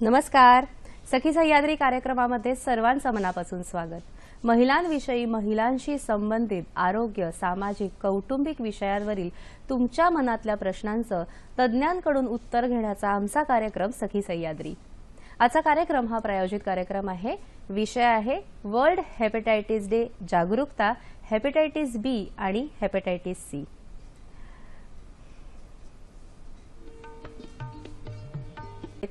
नमस्कार. सखी सह्याद्री कार्यक्रमामध्ये सर्वांचं मनापासून स्वागत. महिलांविषयी, महिलांशी संबंधित आरोग्य, सामाजिक, कौटुंबिक विषयांवरील तुमच्या मनातल्या प्रश्नांचं तज्ज्ञांकडून उत्तर घेण्याचा आमचा कार्यक्रम सखी सह्याद्री. आजचा कार्यक्रम हा प्रायोजित कार्यक्रम आहे. विषय आहे वर्ल्ड हेपेटायटिस डे जागरूकता, हेपेटायटिस बी आणि हेपेटायटिस सी.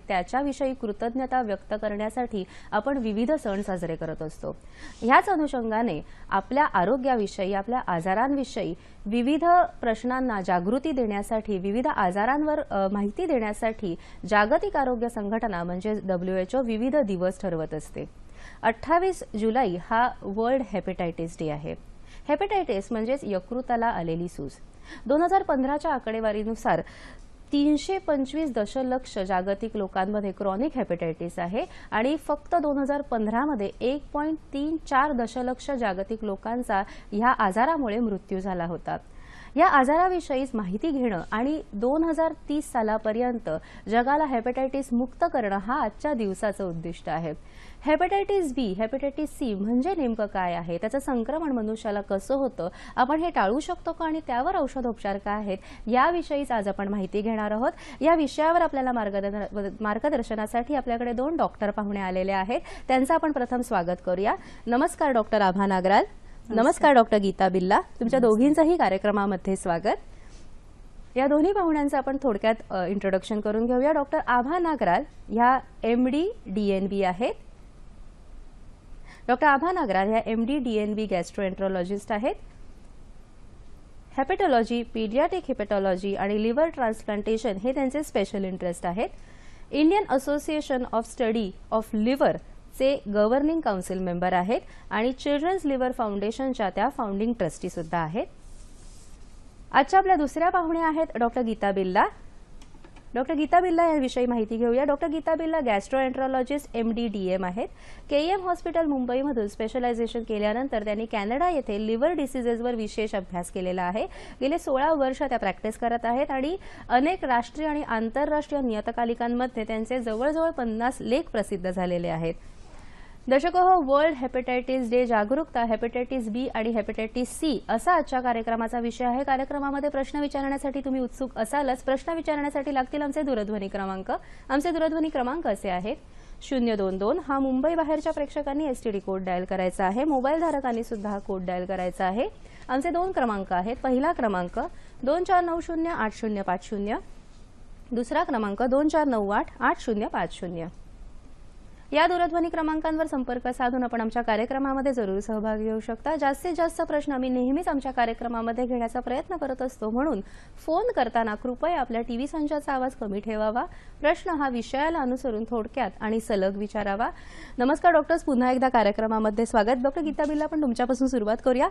त्याच्याविषयी कृतज्ञता व्यक्त करण्यासाठी आपण विविध सण साजरे करत असतो. ह्याच अनुषंगाने आपल्या आरोग्याविषयी, आपल्या आजारांविषयी, विविध प्रश्नांना जागृती देण्यासाठी, विविध आजारांवर माहिती देण्यासाठी जागतिक आरोग्य संघटना म्हणजे WHO विविध दिवस ठरवत असते. 28 जुलै हा वर्ल्ड हेपेटायटिस डे आहे. हेपेटायटिस म्हणजे यकृताला आलेली सूज. 2015च्या आकडेवारीनुसार 325 दशलक्ष जागतिक लोकांमध्ये क्रॉनिक हेपेटायटिस आहे आणि फक्त 2015 मध्ये 1.34 दशलक्ष जागतिक लोकांचा ह्या आजारामुळे मृत्यू झाला होता. या आजाराविषयी माहिती घेणं आणि 2030 सालापर्यंत जगाला हेपेटायटिस मुक्त करणं हा आजच्या दिवसाचं उद्दिष्ट आहे. हेपेटायटिस बी, हेपेटायटिस सी म्हणजे नेमकं काय आहे, त्याचं संक्रमण मनुष्याला कसं होतं, आपण हे टाळू शकतो का आणि त्यावर औषधोपचार काय आहेत, याविषयीच आज आपण माहिती घेणार आहोत. या विषयावर आपल्याला मार्गदर्शनासाठी आपल्याकडे 2 डॉक्टर पाहुणे आलेले आहेत. त्यांचं आपण प्रथम स्वागत करूया. नमस्कार डॉक्टर आभा नागराल. नमस्कार डॉक्टर गीता बिल्ला. तुमच्या दोघींचंही कार्यक्रमामध्ये स्वागत. या दोन्ही पाहुण्यांचं आपण थोडक्यात इंट्रोडक्शन करून घेऊया. डॉक्टर आभा नागराल ह्या MD DNB आहेत. डॉक्टर आभा नागराल ह्या MD DNB गॅस्ट्रोएंट्रोलॉजिस्ट आहेत. हेपेटॉलॉजी, पीडियाट्रिक हेपेटॉलॉजी आणि लिव्हर ट्रान्सप्लांटेशन हे त्यांचे स्पेशल इंटरेस्ट आहेत. Indian association of study of liver चे गव्हर्निंग काउन्सिल मेंबर आहेत आणि चिल्ड्रन्स लिव्हर फाउंडेशनच्या त्या फाउंडिंग ट्रस्टी सुद्धा आहेत. आजच्या आपल्या दुसऱ्या पाहुण्या आहेत डॉक्टर गीता बिल्ला. डॉक्टर गीता बिल्ला याविषयी माहिती घेऊया. डॉक्टर गीता बिल्ला गॅस्ट्रोएंट्रोलॉजिस्ट MD DM आहेत. KEM हॉस्पिटल मुंबईमधून स्पेशलायझेशन केल्यानंतर त्यांनी कॅनडा येथे लिव्हर डिसीजेसवर विशेष अभ्यास केलेला आहे. गेले 16 वर्ष त्या प्रॅक्टिस करत आहेत आणि अनेक राष्ट्रीय आणि आंतरराष्ट्रीय नियतकालिकांमध्ये त्यांचे जवळजवळ 50 लेख प्रसिद्ध झालेले आहेत. दर्शको, वर्ल्ड हेपेटायटिस डे जागरूकता, हेपेटायटिस बी आणि हेपेटायटिस सी असा आजच्या कार्यक्रमाचा विषय आहे. कार्यक्रमामध्ये प्रश्न विचारण्यासाठी तुम्ही उत्सुक असालच. प्रश्न विचारण्यासाठी लागतील आमचे दूरध्वनी क्रमांक. आमचे दूरध्वनी क्रमांक असे आहेत: 022 हा मुंबई बाहेरच्या प्रेक्षकांनी STD कोड डायल करायचा आहे. मोबाईल धारकांनी सुद्धा हा कोड डायल करायचा आहे. आमचे 2 क्रमांक आहेत. पहिला क्रमांक 24908050, दुसरा क्रमांक 24988050. या दूरध्वनी क्रमांकांवर संपर्क साधून आपण आमच्या कार्यक्रमामध्ये जरूर सहभागी होऊ शकता. जास्तीत जास्त प्रश्न आम्ही नेहमीच आमच्या कार्यक्रमामध्ये घेण्याचा प्रयत्न करत असतो, म्हणून फोन करताना कृपया आपल्या टीव्ही संचाचा आवाज कमी ठेवावा. प्रश्न हा विषयाला अनुसरून थोडक्यात आणि सलग विचारावा. नमस्कार डॉक्टर्स, पुन्हा एकदा कार्यक्रमामध्ये स्वागत. डॉक्टर गीता बिल्ला, आपण तुमच्यापासून सुरुवात करूया.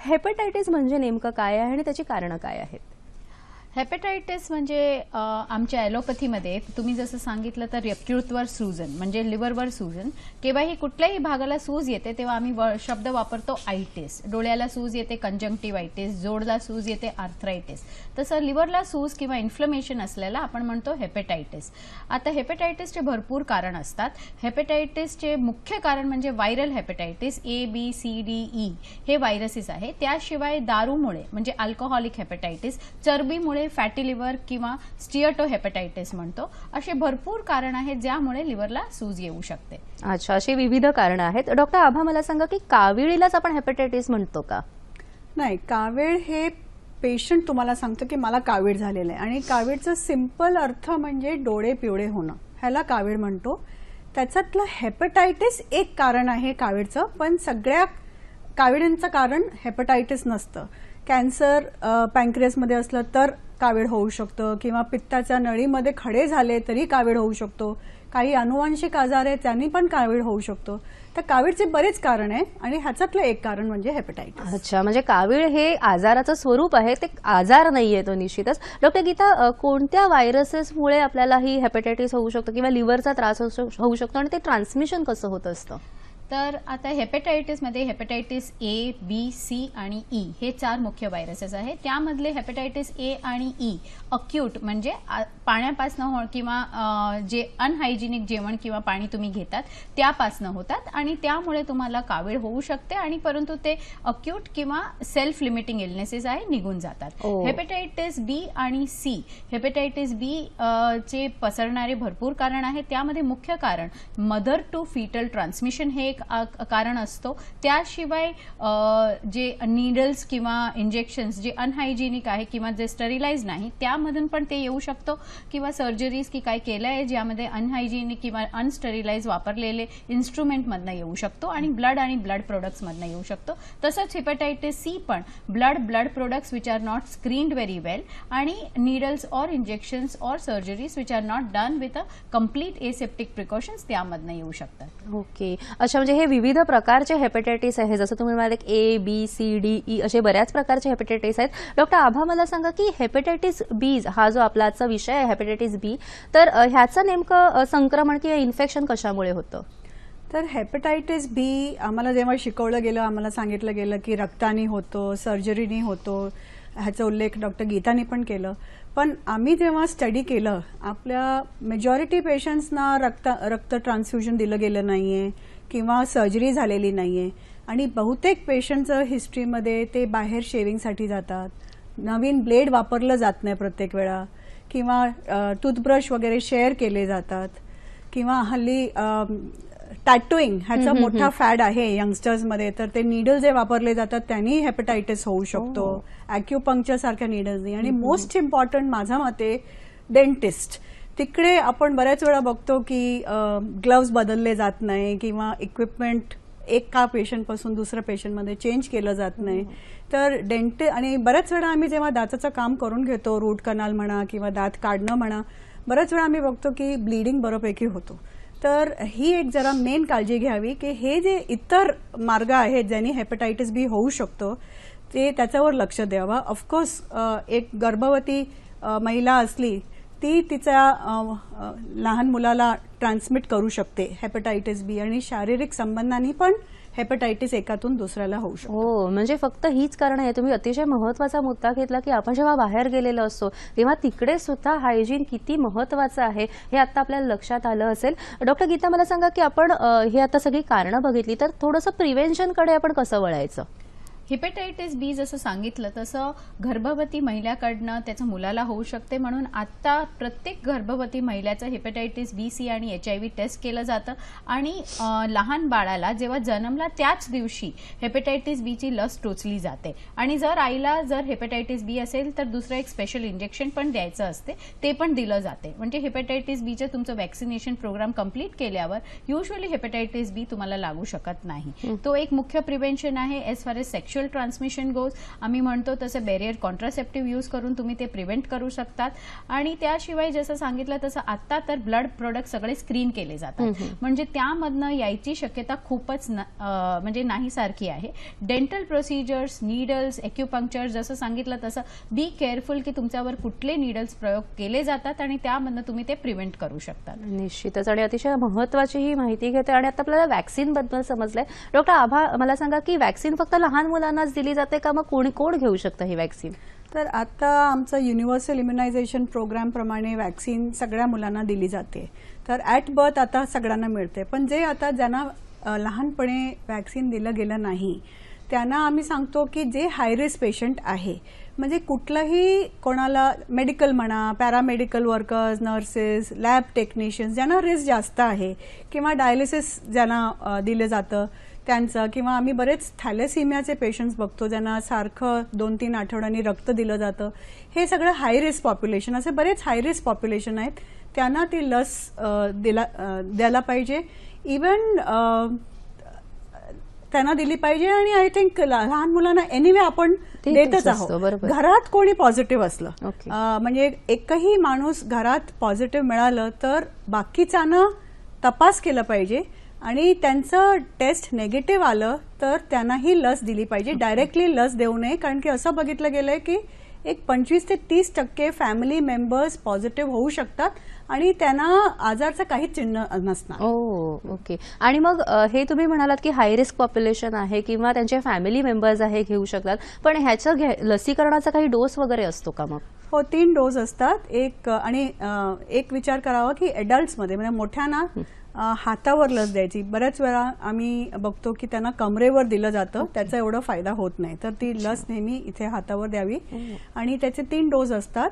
हेपेटायटिस म्हणजे नेमकं काय आहे आणि त्याची कारणं काय आहेत? हेपेटायटिस म्हणजे आमच्या ॲलोपॅथीमध्ये तुम्ही जसं सांगितलं तर यकृतवर सूजन म्हणजे लिव्हरवर सूजन. केव्हाही कुठल्याही भागाला सूज येते तेव्हा आम्ही शब्द वापरतो आयटिस. डोळ्याला सूज येते कंजंक्टिव्हायटिस, जोडला सूज येते आर्थरायटिस. तसं लिव्हरला सूज किंवा इन्फ्लमेशन असलेला आपण म्हणतो हेपेटायटिस. आता हेपेटायटिसचे भरपूर कारण असतात. हेपेटायटिसचे मुख्य कारण म्हणजे viral hepatitis A, B, C, D, E हे व्हायरसेस आहे. त्याशिवाय दारूमुळे म्हणजे अल्कोहॉलिक हेपेटायटिस, चरबीमुळे फॅटी लिव्हर किंवा स्टिअटोहेपेटायटिस म्हणतो, असे भरपूर कारण आहेत ज्यामुळे लिव्हरला सूज येऊ शकते. अच्छा, अशी विविध कारणं आहेत. डॉक्टर आभा, मला सांगा की काविळीलाच आपण हेपेटायटिस म्हणतो का? नाही, कावीळ हे पेशंट तुम्हाला सांगतो की मला कावीळ झालेलं आहे आणि कावीळचा सिंपल अर्थ म्हणजे डोळे पिवळे होणं, ह्याला कावीळ म्हणतो. त्याच्यातलं हेपेटायटिस एक कारण आहे कावीळचं, पण सगळ्या काविळांचं कारण हेपेटायटिस नसतं. कॅन्सर पॅन्क्रियासमध्ये असलं तर कावीळ होऊ शकतं किंवा पित्ताच्या नळीमध्ये खडे झाले तरी कावीळ होऊ शकतो. काही अनुवांशिक आजार आहेत त्यांनी पण कावीळ होऊ शकतो. तर कावीळचे बरेच कारण आहे आणि ह्याच्यातलं एक कारण म्हणजे हेपेटायटिस. अच्छा, म्हणजे कावीळ हे आजाराचं स्वरूप आहे, ते आजार नाहीये तो निश्चितच. डॉक्टर गीता, कोणत्या व्हायरसेसमुळे आपल्याला ही हेपेटायटिस होऊ शकतं किंवा लिव्हरचा त्रास होऊ शकतो आणि ते ट्रान्समिशन कसं होत असतं? तर आता हेपेटायटिसमध्ये हेपेटायटिस ए, बी, सी आणि ई हे 4 मुख्य व्हायरसेस आहेत. त्यामधले हेपेटायटिस ए आणि ई अक्यूट म्हणजे पाण्यापासनं किंवा जे अनहायजिनिक जेवण किंवा पाणी तुम्ही घेतात त्यापासनं होतात आणि त्यामुळे तुम्हाला कावीळ होऊ शकते आणि परंतु ते अक्यूट किंवा सेल्फ लिमिटिंग इलनेसेस आहे निघून जातात. हेपेटायटिस बी आणि सी, हेपेटायटिस बी चे पसरणारे भरपूर कारण आहेत. त्यामध्ये मुख्य कारण मदर टू फिटल ट्रान्समिशन हे कारण असतो. त्याशिवाय जे नीडल्स किंवा इंजेक्शन्स जे अनहायजिनिक आहे किंवा जे स्टरिलाइज नाही त्यामधून पण ते येऊ शकतो किंवा सर्जरीज की काय केलं आहे ज्यामध्ये अनहायजिनिक किंवा अनस्टरिलाइज वापरलेले इन्स्ट्रुमेंट मधनं येऊ शकतो आणि ब्लड प्रोडक्ट्स मधनं येऊ शकतो. तसंच हेपेटायटिस सी पण blood products which are not screened very well आणि नीडल्स और इंजेक्शन्स और surgeries which are not done with a complete aseptic precautions त्यामधनं येऊ शकतात. ओके, अच्छा, म्हणजे हे विविध प्रकारचे हेपेटायटिस आहे. जसं तुम्ही म्हणाले ए, बी, सी, डी, ई असे बऱ्याच प्रकारचे हेपेटायटिस आहेत. डॉक्टर आभा, मला सांगा की हेपेटायटिस बी हा जो आपला आजचा विषय आहे हेपेटायटिस बी, तर ह्याचं नेमकं संक्रमण किंवा इन्फेक्शन कशामुळे होतं? तर हेपेटायटिस बी आम्हाला जेव्हा शिकवलं गेलं, आम्हाला सांगितलं गेलं की रक्तानी होतो, सर्जरीनी होतो, ह्याचा उल्लेख डॉक्टर गीतानी पण केलं. पण आम्ही जेव्हा स्टडी केलं, आपल्या मेजॉरिटी पेशंट्सना रक्त ट्रान्सफ्युजन दिलं गेलं नाहीये किंवा सर्जरी झालेली नाहीये आणि बहुतेक पेशंटचं हिस्ट्रीमध्ये ते बाहेर शेविंगसाठी जातात, नवीन ब्लेड वापरलं जात नाही प्रत्येक वेळा किंवा टूथब्रश वगैरे शेअर केले जातात किंवा हल्ली टॅटूइंग ह्याचा मोठा फॅड आहे यंगस्टर्समध्ये, तर ते नीडल जे वापरले जातात त्यांनी हेपेटायटिस होऊ शकतो, ॲक्युपंक्चर सारख्या नीडल्सनी. आणि मोस्ट इम्पॉर्टंट माझ्या मते डेंटिस्ट, तिकडे आपण बऱ्याच वेळा बघतो की ग्लव्स बदलले जात नाही किंवा इक्विपमेंट एका पेशंटपासून दुसऱ्या पेशंटमध्ये चेंज केलं जात नाही. तर आणि बऱ्याच वेळा आम्ही जेव्हा दाताचं काम करून घेतो, रूट कनाल म्हणा किंवा दात काढणं म्हणा, बऱ्याच वेळा आम्ही बघतो की ब्लिडिंग बऱ्यापैकी होतो. तर ही एक जरा मेन काळजी घ्यावी की हे जे इतर मार्ग आहेत ज्यांनी हेपेटायटिस बी होऊ शकतो ते त्याच्यावर लक्ष द्यावं. ऑफकोर्स एक गर्भवती महिला असली ती तिच्या लहान मुलाला ट्रान्समिट करू शकते हेपेटायटिस बी आणि शारीरिक संबंधांनी पण हेपेटायटिस एकातून दुसऱ्याला होऊ शकतो. हो, म्हणजे फक्त हीच कारण आहे. तुम्ही अतिशय महत्त्वाचा मुद्दा घेतला की आपण जेव्हा बाहेर गेलेलो असतो तेव्हा तिकडे सुद्धा हायजीन किती महत्त्वाचं आहे हे आता आपल्याला लक्षात आलं असेल. डॉक्टर गीता, मला सांगा की आपण हे आता सगळी कारणं बघितली तर थोडंसं प्रिव्हेन्शनकडे आपण कसं वळायचं? हेपेटायटिस बी जसं सांगितलं तसं गर्भवती महिलेकडनं त्याचं मुलाला होऊ शकते, म्हणून आता प्रत्येक गर्भवती महिलेचं हेपेटायटिस बी, सी आणि HIV टेस्ट केलं जातं आणि लहान बाळाला जेव्हा जन्मला त्याच दिवशी हेपेटायटिस बीची लस टोचली जाते आणि जर आईला जर हेपेटायटिस बी असेल तर दुसरं एक स्पेशल इंजेक्शन पण द्यायचं असते, ते पण दिलं जाते. म्हणजे हेपेटायटिस बीचं तुमचं वॅक्सिनेशन प्रोग्राम कंप्लीट केल्यावर युजली हेपेटायटिस बी तुम्हाला लागू शकत नाही. तो एक मुख्य प्रिव्हेन्शन आहे. As far as sexual transmission goes, आम्ही म्हणतो तसं बॅरियर कॉन्ट्रासेप्टिव्ह यूज करून तुम्ही ते प्रिव्हेंट करू शकतात. आणि त्याशिवाय जसं सांगितलं तसं आता तर ब्लड प्रोडक्ट सगळे स्क्रीन केले जातात, म्हणजे त्यामधनं यायची शक्यता खूपच म्हणजे नाही सारखी आहे. डेंटल प्रोसिजर्स, नीडल्स, ॲक्युपंक्चर जसं सांगितलं तसं बी केअरफुल की तुमच्यावर कुठले नीडल्स प्रयोग केले जातात आणि त्यामधनं तुम्ही ते प्रिव्हेंट करू शकता. निश्चितच, आणि अतिशय महत्त्वाची ही माहिती घेते. आणि आता आपल्याला वॅक्सिन बद्दल समजलंय. डॉक्टर आभा, मला सांगा की वॅक्सिन फक्त लहान मुलांनाच दिली जाते का, मग कोण घेऊ शकतं ही वॅक्सिन? तर आता आमचं युनिव्हर्सल इम्युनायझेशन प्रोग्राम प्रमाणे वॅक्सिन सगळ्या मुलांना दिली जाते. तर ॲट बर्थ आता सगळ्यांना मिळते. पण जे आता ज्यांना लहानपणे वॅक्सिन दिलं गेलं नाही त्यांना आम्ही सांगतो की जे हाय रिस्क पेशंट आहे, म्हणजे कुठलंही कोणाला मेडिकल म्हणा, paramedical workers, nurses, lab technicians ज्यांना रिस्क जास्त आहे किंवा डायलिसिस ज्यांना दिलं जातं त्यांचं, किंवा आम्ही बरेच थॅलेसिमियाचे पेशंट्स बघतो ज्यांना सारखं 2-3 आठवड्यांनी रक्त दिलं जातं. हे सगळं हाय रिस्क पॉप्युलेशन, असे बरेच हाय रिस्क पॉप्युलेशन आहेत, त्यांना ती लस द्यायला पाहिजे. इवन त्यांना दिली पाहिजे. आणि आय थिंक लहान मुलांना एनिवे आपण देतच आहोत. घरात कोणी पॉझिटिव्ह असलं, म्हणजे एकही माणूस घरात पॉझिटिव्ह मिळालं तर बाकीच्यांना तपास केला पाहिजे आणि त्यांचं टेस्ट नेगेटिव्ह आलं तर त्यांनाही लस दिली पाहिजे. डायरेक्टली लस देऊ नये, कारण की असं बघितलं गेलंय की एक 25 ते 30% फॅमिली मेंबर्स पॉझिटिव्ह होऊ शकतात आणि त्यांना आजारचं काहीच चिन्ह नसणार. ओके. आणि मग हे तुम्ही म्हणालात की हाय रिस्क पॉप्युलेशन आहे किंवा त्यांचे फॅमिली मेंबर्स आहे घेऊ शकतात, पण ह्याचं लसीकरणाचा काही डोस वगैरे असतो का मग? हो, 3 डोस असतात. एक विचार करावा की एडल्ट्समध्ये म्हणजे मोठ्यांना हातावर लस द्यायची. बऱ्याच वेळा आम्ही बघतो की त्यांना कमरेवर दिलं जातं, त्याचा एवढा फायदा होत नाही. तर ती लस नेहमी इथे हातावर द्यावी. आणि त्याचे 3 डोस असतात.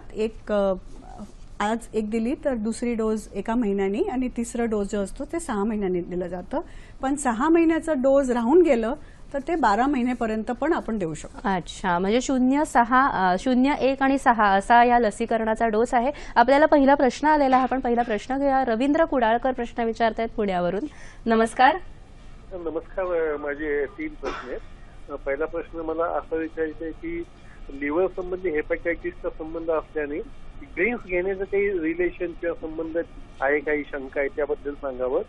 आज एक दिली तर दुसरी डोस 1 महिन्यानी आणि तिसरा डोस जो असतो ते 6 महिन्यांनी दिलं जातं. पण 6 महिन्याचा डोस राहून गेलं तर ते 12 महिन्यापर्यंत पण आपण देऊ शकतो. अच्छा, म्हणजे 0, 6, 0, 1 आणि 6 असा या लसीकरणाचा डोस आहे. आपल्याला पहिला प्रश्न आलेला आहे, आपण पहिला प्रश्न घेऊया. रवींद्र कुडाळकर प्रश्न विचारतायत पुण्यावरून. नमस्कार. नमस्कार. माझे 3 प्रश्न आहेत. पहिला प्रश्न मला असा विचारायचा आहे की लिव्हर संबंधी हेपॅटायटिसचा संबंध असल्याने ड्रिंक्स घेण्याचं काही रिलेशन किंवा संबंध आहे, काही शंका आहे त्याबद्दल सांगावं.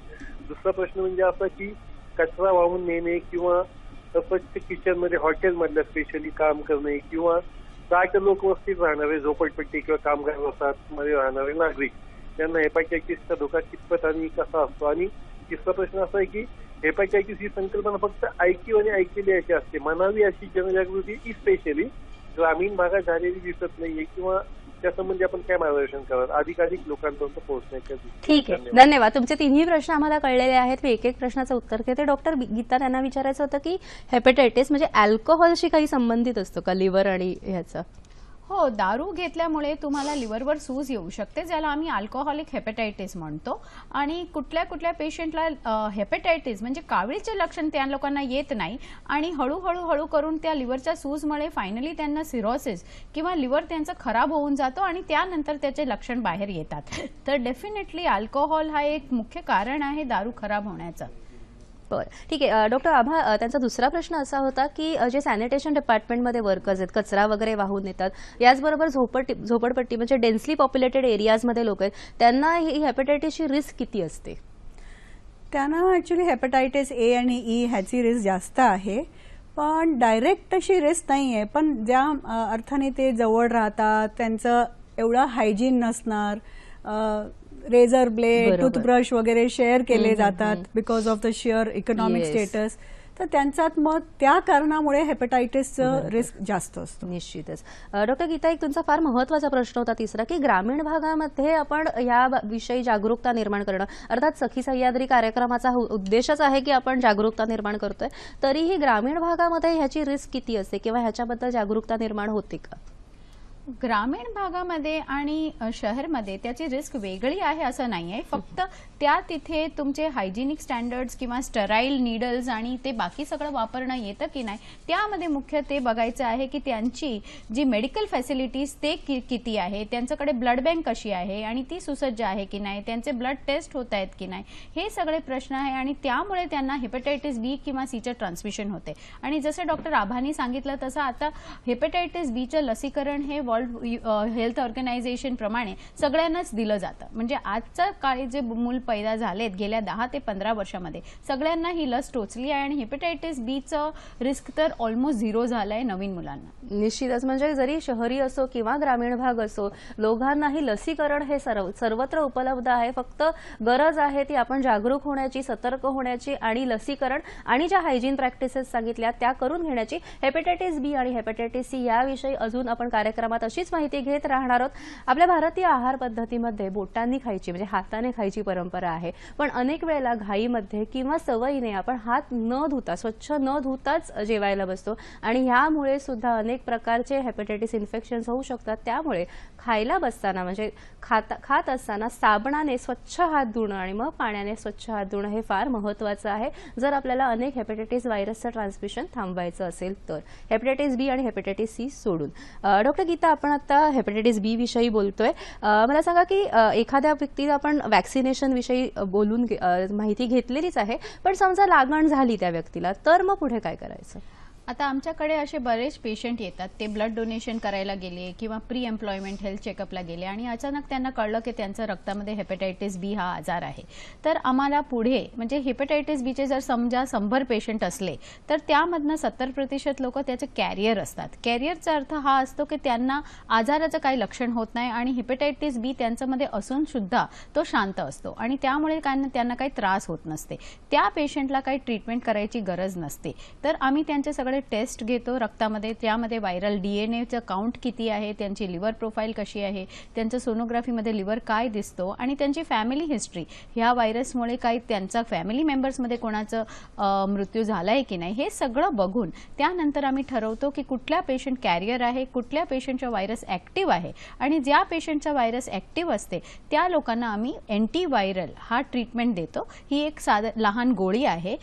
दुसरा प्रश्न म्हणजे असा की कचरा वाहून नेणे किंवा स्वच्छ किचन मध्ये हॉटेलमधल्या स्पेशली काम करणे किंवा दाट लोकवस्तीत राहणारे झोपडपट्टी किंवा कामगार वसाहत मध्ये राहणारे नागरिक त्यांना हेपॅटायटिसचा धोका कितपत आणि कसा असतो. आणि तिसरा प्रश्न असा आहे की हेपॅटायटिस ही संकल्पना फक्त ऐकीव आणि ऐकलेली याची असते, म्हणावी अशी जनजागृती ही स्पेशली ग्रामीण भागात झालेली दिसत नाहीये किंवा त्यासंबंधी आपण काय मार्गदर्शन कराल अधिकाधिक लोकांपर्यंत पोहोचण्याच्या? ठीक आहे, धन्यवाद. तुमचे 3ही प्रश्न आम्हाला कळलेले आहेत. मी एक प्रश्नाचं उत्तर घेते. डॉक्टर गीता, त्यांना विचारायचं होतं की हेपॅटायटिस म्हणजे अल्कोहोलशी काही संबंधित असतो का लिव्हर आणि ह्याचं? हो, दारू घेतल्यामुळे तुम्हाला लिव्हरवर सूज येऊ शकते, ज्याला आम्ही अल्कोहोलिक हेपॅटायटिस म्हणतो. आणि कुठल्या पेशंटला हेपॅटायटिस म्हणजे कावीळचे लक्षण त्या लोकांना येत नाही आणि हळूहळू करून त्या लिव्हरच्या सूजमुळे फायनली त्यांना सिरोसिस किंवा लिव्हर त्यांचं खराब होऊन जातो आणि त्यानंतर त्याचे लक्षण बाहेर येतात. तर डेफिनेटली अल्कोहोल हा एक मुख्य कारण आहे दारू खराब होण्याचं. बरं, ठीक आहे. डॉक्टर आभा, त्यांचा दुसरा प्रश्न असा होता की जे सॅनिटेशन डिपार्टमेंटमध्ये वर्कर्स आहेत, कचरा वगैरे वाहून येतात, याचबरोबर झोपडपट्टी म्हणजे डेन्सली पॉप्युलेटेड एरियाजमध्ये लोक आहेत, त्यांना ही हेपॅटायटिसची रिस्क किती असते? त्यांना ऍक्च्युली हेपॅटायटिस ए आणि ई ह्याची रिस्क जास्त आहे, पण डायरेक्ट तशी रिस्क नाही आहे. पण ज्या अर्थाने ते जवळ राहतात, त्यांचं एवढं हायजीन नसणार, रेझर ब्लेड, टूथब्रश वगैरे शेअर केले जातात because of the share economic status, तर त्यांच्यात मग त्या कारणामुळे हेपॅटायटिसचं रिस्क जास्त असतो. निश्चितच. डॉक्टर गीता, एक तुमचा फार महत्वाचा प्रश्न होता तिसरा, की ग्रामीण भागामध्ये आपण याविषयी जागरूकता निर्माण करणं, अर्थात सखी सह्याद्री कार्यक्रमाचा उद्देशच आहे की आपण जागरूकता निर्माण करतोय, तरीही ग्रामीण भागामध्ये ह्याची रिस्क किती असते किंवा ह्याच्याबद्दल जागरूकता निर्माण होते का? ग्रामीण भागामध्ये आणि शहरमध्ये त्याची रिस्क वेगळी आहे असं नाही आहे. फक्त त्या तिथे तुमचे हायजिनिक स्टँडर्ड्स किंवा स्टराईल नीडल्स आणि ते बाकी सगळं वापरणं येतं की नाही, त्यामध्ये मुख्य ते बघायचं आहे की त्यांची जी मेडिकल फॅसिलिटीज ते किती आहे, त्यांच्याकडे ब्लड बँक कशी आहे आणि ती सुसज्ज आहे की नाही, त्यांचे ब्लड टेस्ट होत आहेत की नाही, हे सगळे प्रश्न आहे. आणि त्यामुळे त्यांना हेपॅटायटिस बी किंवा सीचं ट्रान्समिशन होते. आणि जसं डॉक्टर आभानी सांगितलं तसं आता हेपॅटायटिस बीचं लसीकरण हे वर्ल्ड हेल्थ ऑर्गनायझेशन प्रमाणे सगळ्यांनाच दिलं जातं. म्हणजे आजच्या काळी जे मूल पैदा झालेत गेल्या 10 ते 15 वर्षामध्ये सगळ्यांना ही लस टोचली आहे आणि हेपॅटायटिस बीचं रिस्क तर ऑलमोस्ट 0 झालंय नवीन मुलांना. निश्चितच. म्हणजे जरी शहरी असो किंवा ग्रामीण भाग असो, लोकांनाही लसीकरण हे सर्वत्र उपलब्ध आहे. फक्त गरज आहे ती आपण जागरूक होण्याची, सतर्क होण्याची आणि लसीकरण आणि ज्या हायजीन प्रॅक्टिसेस सांगितल्या त्या करून घेण्याची. हेपॅटायटिस बी आणि हेपॅटायटिस सी याविषयी अजून आपण कार्यक्रमात अशीच माहिती घेत राहणार आहोत. आपल्या भारतीय आहार पद्धतीमध्ये बोटांनी खायची म्हणजे हाताने खायची परंपरा आहे, पण अनेक वेळेला घाईमध्ये किंवा सवयीने आपण हात न धुता, स्वच्छ न धुताच जेवायला बसतो आणि ह्यामुळे सुद्धा अनेक प्रकारचे हेपॅटायटिस इन्फेक्शन्स होऊ शकतात. त्यामुळे खायला बसताना म्हणजे खात असताना साबणाने स्वच्छ हात धुणं आणि मग पाण्याने स्वच्छ हात धुणं हे फार महत्त्वाचं आहे, जर आपल्याला अनेक हेपॅटायटिस व्हायरसचं ट्रान्समिशन थांबवायचं असेल तर. हेपॅटायटिस बी आणि हेपॅटायटिस सी सोडून. डॉक्टर गीता, आपण आता हेपॅटायटिस बी विषयी बोलतोय. मला सांगा की एखाद्या व्यक्तीला आपण वॅक्सिनेशन विषयी बोलून माहिती घेतलेलीच आहे, पण समजा लागण झाली त्या व्यक्तीला, तर मग पुढे काय करायचं? आता आमच्याकडे असे बरेच पेशंट येतात, ते ब्लड डोनेशन करायला गेले किंवा प्री एम्प्लॉयमेंट हेल्थ चेकअपला गेले आणि अचानक त्यांना कळलं की त्यांचं रक्तामध्ये हेपॅटायटिस बी हा आजार आहे. तर आम्हाला पुढे म्हणजे हेपॅटायटिस बीचे जर समजा 100 पेशंट असले तर त्यामधनं 70% लोक त्याचे कॅरियर असतात. कॅरियरचा अर्थ हा असतो की त्यांना आजाराचं काही लक्षण होत नाही आणि हेपॅटायटिस बी त्यांच्यामध्ये असून सुद्धा तो शांत असतो आणि त्यामुळे त्यांना काही त्रास होत नसते. त्या पेशंटला काही ट्रीटमेंट करायची गरज नसते. तर आम्ही त्यांचे सगळे टेस्ट घेतो रक्तामध्ये, त्यामध्ये व्हायरल डीएनएचं काउंट किती आहे, त्यांची लिव्हर प्रोफाईल कशी आहे, त्यांचं सोनोग्राफीमध्ये लिव्हर काय दिसतो आणि त्यांची फॅमिली हिस्ट्री, ह्या व्हायरसमुळे काही त्यांचा फॅमिली मेंबर्समध्ये कोणाचं मृत्यू झालाय की नाही, हे सगळं बघून त्यानंतर आम्ही ठरवतो की कुठल्या पेशंट कॅरियर आहे, कुठल्या पेशंटचा व्हायरस ऍक्टिव्ह आहे आणि ज्या पेशंटचा व्हायरस ऍक्टिव्ह असते त्या लोकांना आम्ही अँटीव्हायरल हा ट्रीटमेंट देतो. ही एक लहान गोळी आहे.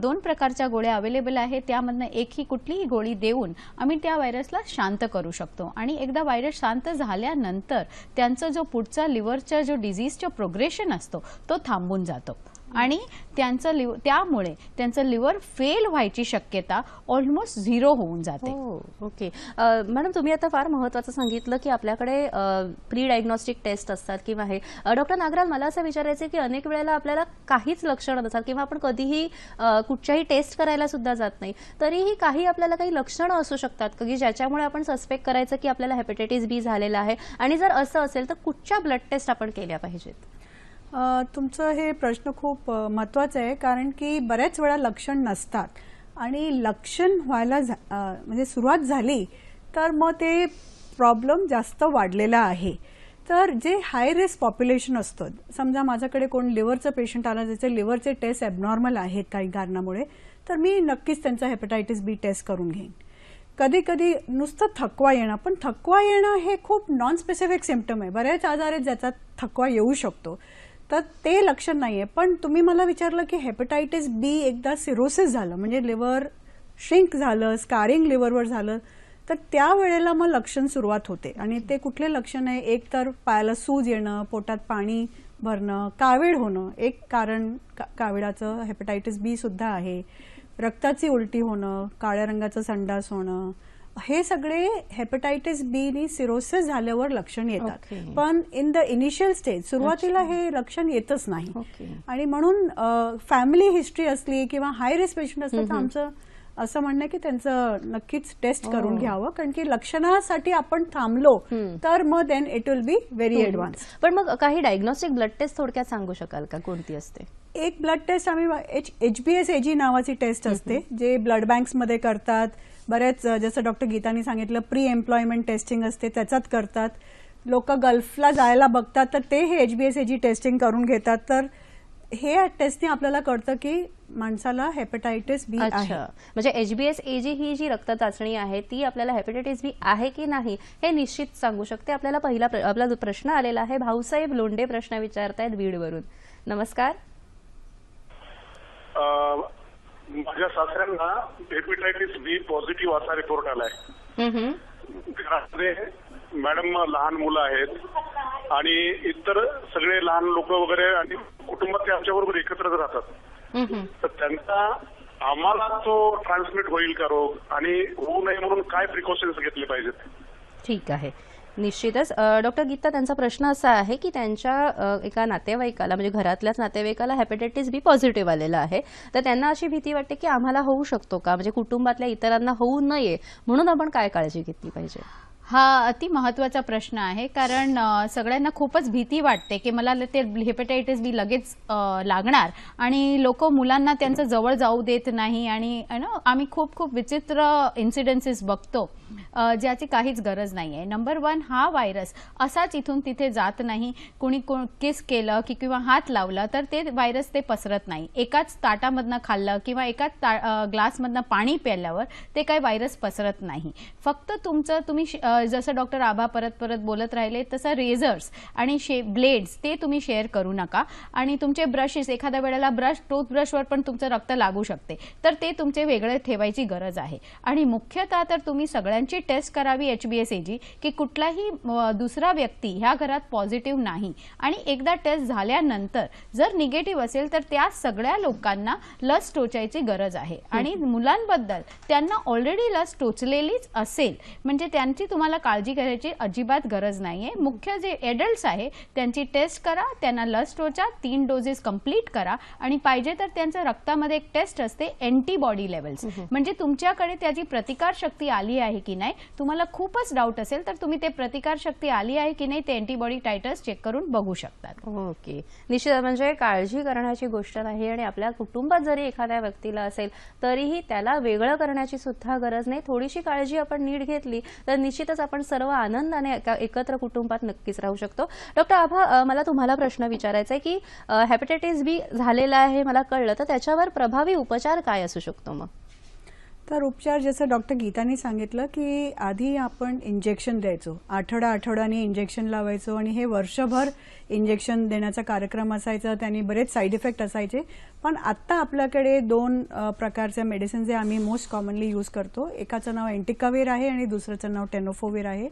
2 प्रकारच्या गोळ्या अवेलेबल आहेत, त्यामधनं एक ही कुठलीही गोळी देऊन आम्ही त्या व्हायरसला शांत करू शकतो आणि एकदा व्हायरस शांत झाल्यानंतर त्यांचा जो पुढचा लिव्हरचा जो डिझीजचा प्रोग्रेशन असतो तो थांबून जातो आणि त्यामुळे त्यांचं लिव्हर फेल व्हायची शक्यता ऑलमोस्ट 0 होऊन जाते. ओके मॅडम, तुम्ही आता फार महत्त्वाचं सांगितलं की आपल्याकडे प्री डायग्नोस्टिक टेस्ट असतात किंवा हे. डॉक्टर नागराल, मला असं विचारायचं की अनेक वेळेला आपल्याला काहीच लक्षणं नसतात किंवा आपण कधीही कुठच्याही टेस्ट करायला सुद्धा जात नाही, तरीही काही आपल्याला काही लक्षणं असू शकतात की ज्याच्यामुळे आपण सस्पेक्ट करायचं की आपल्याला हेपॅटायटिस बी झालेला आहे, आणि जर असं असेल तर कुठच्या ब्लड टेस्ट आपण केल्या पाहिजेत? तुमचं हे प्रश्न खूप महत्त्वाचं आहे, कारण की बऱ्याच वेळा लक्षण नसतात आणि लक्षण व्हायला म्हणजे सुरुवात झाली तर मग ते प्रॉब्लेम जास्त वाढलेला आहे. तर जे हाय रिस्क पॉप्युलेशन असतं, समजा माझ्याकडे कोण लिव्हरचं पेशंट आला ज्याचे लिव्हरचे टेस्ट ॲबनॉर्मल आहेत काही कारणामुळे, तर मी नक्कीच त्यांचा हेपॅटायटिस बी टेस्ट करून घेईन. कधी कधी नुसतं थकवा येणं, पण थकवा येणं हे खूप नॉन स्पेसिफिक सिम्पटम आहे. बरेच आजार आहेत ज्याचा थकवा येऊ शकतो, तर ते लक्षण नाहीये. पण तुम्ही मला विचारलं की हेपॅटायटिस बी एकदा सिरोसिस झालं म्हणजे लिव्हर श्रिंक झालं, स्कारिंग लिव्हरवर झालं, तर त्यावेळेला मग लक्षण सुरुवात होते. आणि ते कुठले लक्षण आहे? एक तर पायाला सूज येणं, पोटात पाणी भरणं, कावीळ होणं एक कारण काविळाचं हेपॅटायटिस बी सुद्धा आहे, रक्ताची उलटी होणं, काळ्या रंगाचं संडास होणं, हे सगळे हेपॅटायटिस बी नी सिरोसिस झाल्यावर लक्षण येतात. पण इन द इनिशियल स्टेज सुरुवातीला हे लक्षण येतच नाही. आणि म्हणून फॅमिली हिस्ट्री असली किंवा हाय रिस्क पेशंट असलं तर आमचं असं म्हणणं की त्यांचं नक्कीच टेस्ट करून घ्यावं, कारण की लक्षणासाठी आपण थांबलो तर मग then it will be very advance. पण मग काही डायग्नोस्टिक ब्लड टेस्ट थोडक्यात सांगू शकाल का, कोणती असते? एक ब्लड टेस्ट आम्ही HBsAg नावाची टेस्ट असते जे ब्लड बँक्समध्ये करतात. बऱ्याच जसं डॉक्टर गीतानी सांगितलं प्री एम्प्लॉयमेंट टेस्टिंग असते त्याच्यात करतात. लोक गल्फला जायला बघतात तर ते हे HBsAg टेस्टिंग करून घेतात. तर हे टेस्टने आपल्याला कळतं की माणसाला हेपॅटायटिस बी आहे. म्हणजे HBsAg ही जी रक्त चाचणी आहे ती आपल्याला हेपॅटायटिस बी आहे की नाही हे निश्चित सांगू शकते. आपल्याला आपला प्रश्न आलेला आहे. भाऊसाहेब लोंढे प्रश्न विचारतायत बीडवरून. नमस्कार. माझ्या सासऱ्यांना हेपॅटायटिस बी पॉझिटिव्ह असा रिपोर्ट आलाय. घरामध्ये मॅडम लहान मुलं आहेत आणि इतर सगळे लहान लोक वगैरे आणि कुटुंबात ते आमच्याबरोबर एकत्रच राहतात. तर त्यांचा आम्हाला तो ट्रान्समिट होईल का रोग आणि होऊ नये म्हणून काय प्रिकॉशन्स घेतले पाहिजेत? ठीक आहे, निश्चितच. डॉक्टर गीता, त्यांचा प्रश्न असा आहे की त्यांच्या एका नातेवाईकाला म्हणजे घरातल्याच नातेवाईकाला हेपॅटायटिस बी पॉझिटिव्ह आलेला आहे, तर त्यांना अशी भीती वाटते की आम्हाला होऊ शकतो का, म्हणजे कुटुंबातल्या इतरांना होऊ नये म्हणून आपण काय काळजी घेतली पाहिजे? हा अति महत्वाचा प्रश्न आहे, कारण सगळ्यांना खूपच भीती वाटते की मला ते हेपॅटायटिस बी लगेच लागणार आणि लोक मुलांना त्यांचं जवळ जाऊ देत नाही. आणि आम्ही खूप खूप विचित्र इन्सिडेन्सेस बघतो ज्याची काहीच गरज नाही आहे. नंबर 1, हा व्हायरस असाच इथून तिथे जात नाही. कुणी किस केलं की किंवा हात लावला तर ते व्हायरस ते पसरत नाही. एकाच ताटामधनं खाल्लं किंवा एकाच ग्लासमधनं पाणी प्यायल्यावर ते काही व्हायरस पसरत नाही. फक्त तुम्ही जसं डॉक्टर आभा परत परत बोलत राहिले तसं रेझर्स आणि ब्लेड्स ते तुम्ही शेअर करू नका. आणि तुमचे ब्रशेस, एखाद्या वेळेला टूथब्रशवर पण तुमचं रक्त लागू शकते, तर ते तुमचे वेगळे ठेवायची गरज आहे. आणि मुख्यतः तर तुम्ही सगळ्यांनी यांची टेस्ट करावी HbA1c की कुठलाही दुसरा व्यक्ती ह्या घरात पॉझिटिव्ह नाही, आणि एकदा टेस्ट झाल्यानंतर जर निगेटिव्ह असेल तर त्या सगळ्या लोकांना लस टोचायची गरज आहे. आणि मुलांबद्दल त्यांना ऑलरेडी लस टोचलेलीच असेल म्हणजे त्यांची तुम्हाला काळजी करायची अजिबात गरज नाहीये. मुख्य जे एडल्ट्स आहे त्यांची टेस्ट करा, त्यांना लस टोचा, 3 डोजेस कंप्लीट करा, आणि पाहिजे तर त्यांच्या रक्तामध्ये एक टेस्ट असते अँटीबॉडी लेवल्स, म्हणजे तुमच्याकडे त्याची प्रतिकार शक्ती आली आहे की नाही. तुम्हाला खूपच डाऊट असेल तर तुम्ही ते प्रतिकार शक्ती आली आहे की नाही ते अँटीबॉडी टायटर्स चेक करून बघू शकतात. ओके, निश्चित म्हणजे काळजी करण्याची गोष्ट नाही, आणि आपल्या कुटुंबात जरी एखाद्या व्यक्तीला असेल तरीही त्याला वेगळं करण्याची सुद्धा गरज नाही. थोडीशी काळजी आपण नीट घेतली तर निश्चितच आपण सर्व आनंदाने एकत्र कुटुंबात नक्कीच राहू शकतो. डॉक्टर आभा, मला तुम्हाला प्रश्न विचारायचा आहे की हेपॅटायटिस बी झालेला आहे मला कळलं, तर त्याच्यावर प्रभावी उपचार काय असू शकतो मग? तर उपचार जसं डॉक्टर गीतानी सांगितलं की आधी आपण इंजेक्शन द्यायचो, आठवड्याने इंजेक्शन लावायचो, आणि हे वर्षभर इंजेक्शन देण्याचा कार्यक्रम असायचा, त्यांनी बरेच साईड इफेक्ट असायचे. पण आत्ता आपल्याकडे 2 प्रकारचे मेडिसिन जे आम्ही मोस्ट कॉमनली यूज करतो, एकाचं नाव एंटिकावेर आहे आणि दुसऱ्याचं नाव टेनोफोविर आहे.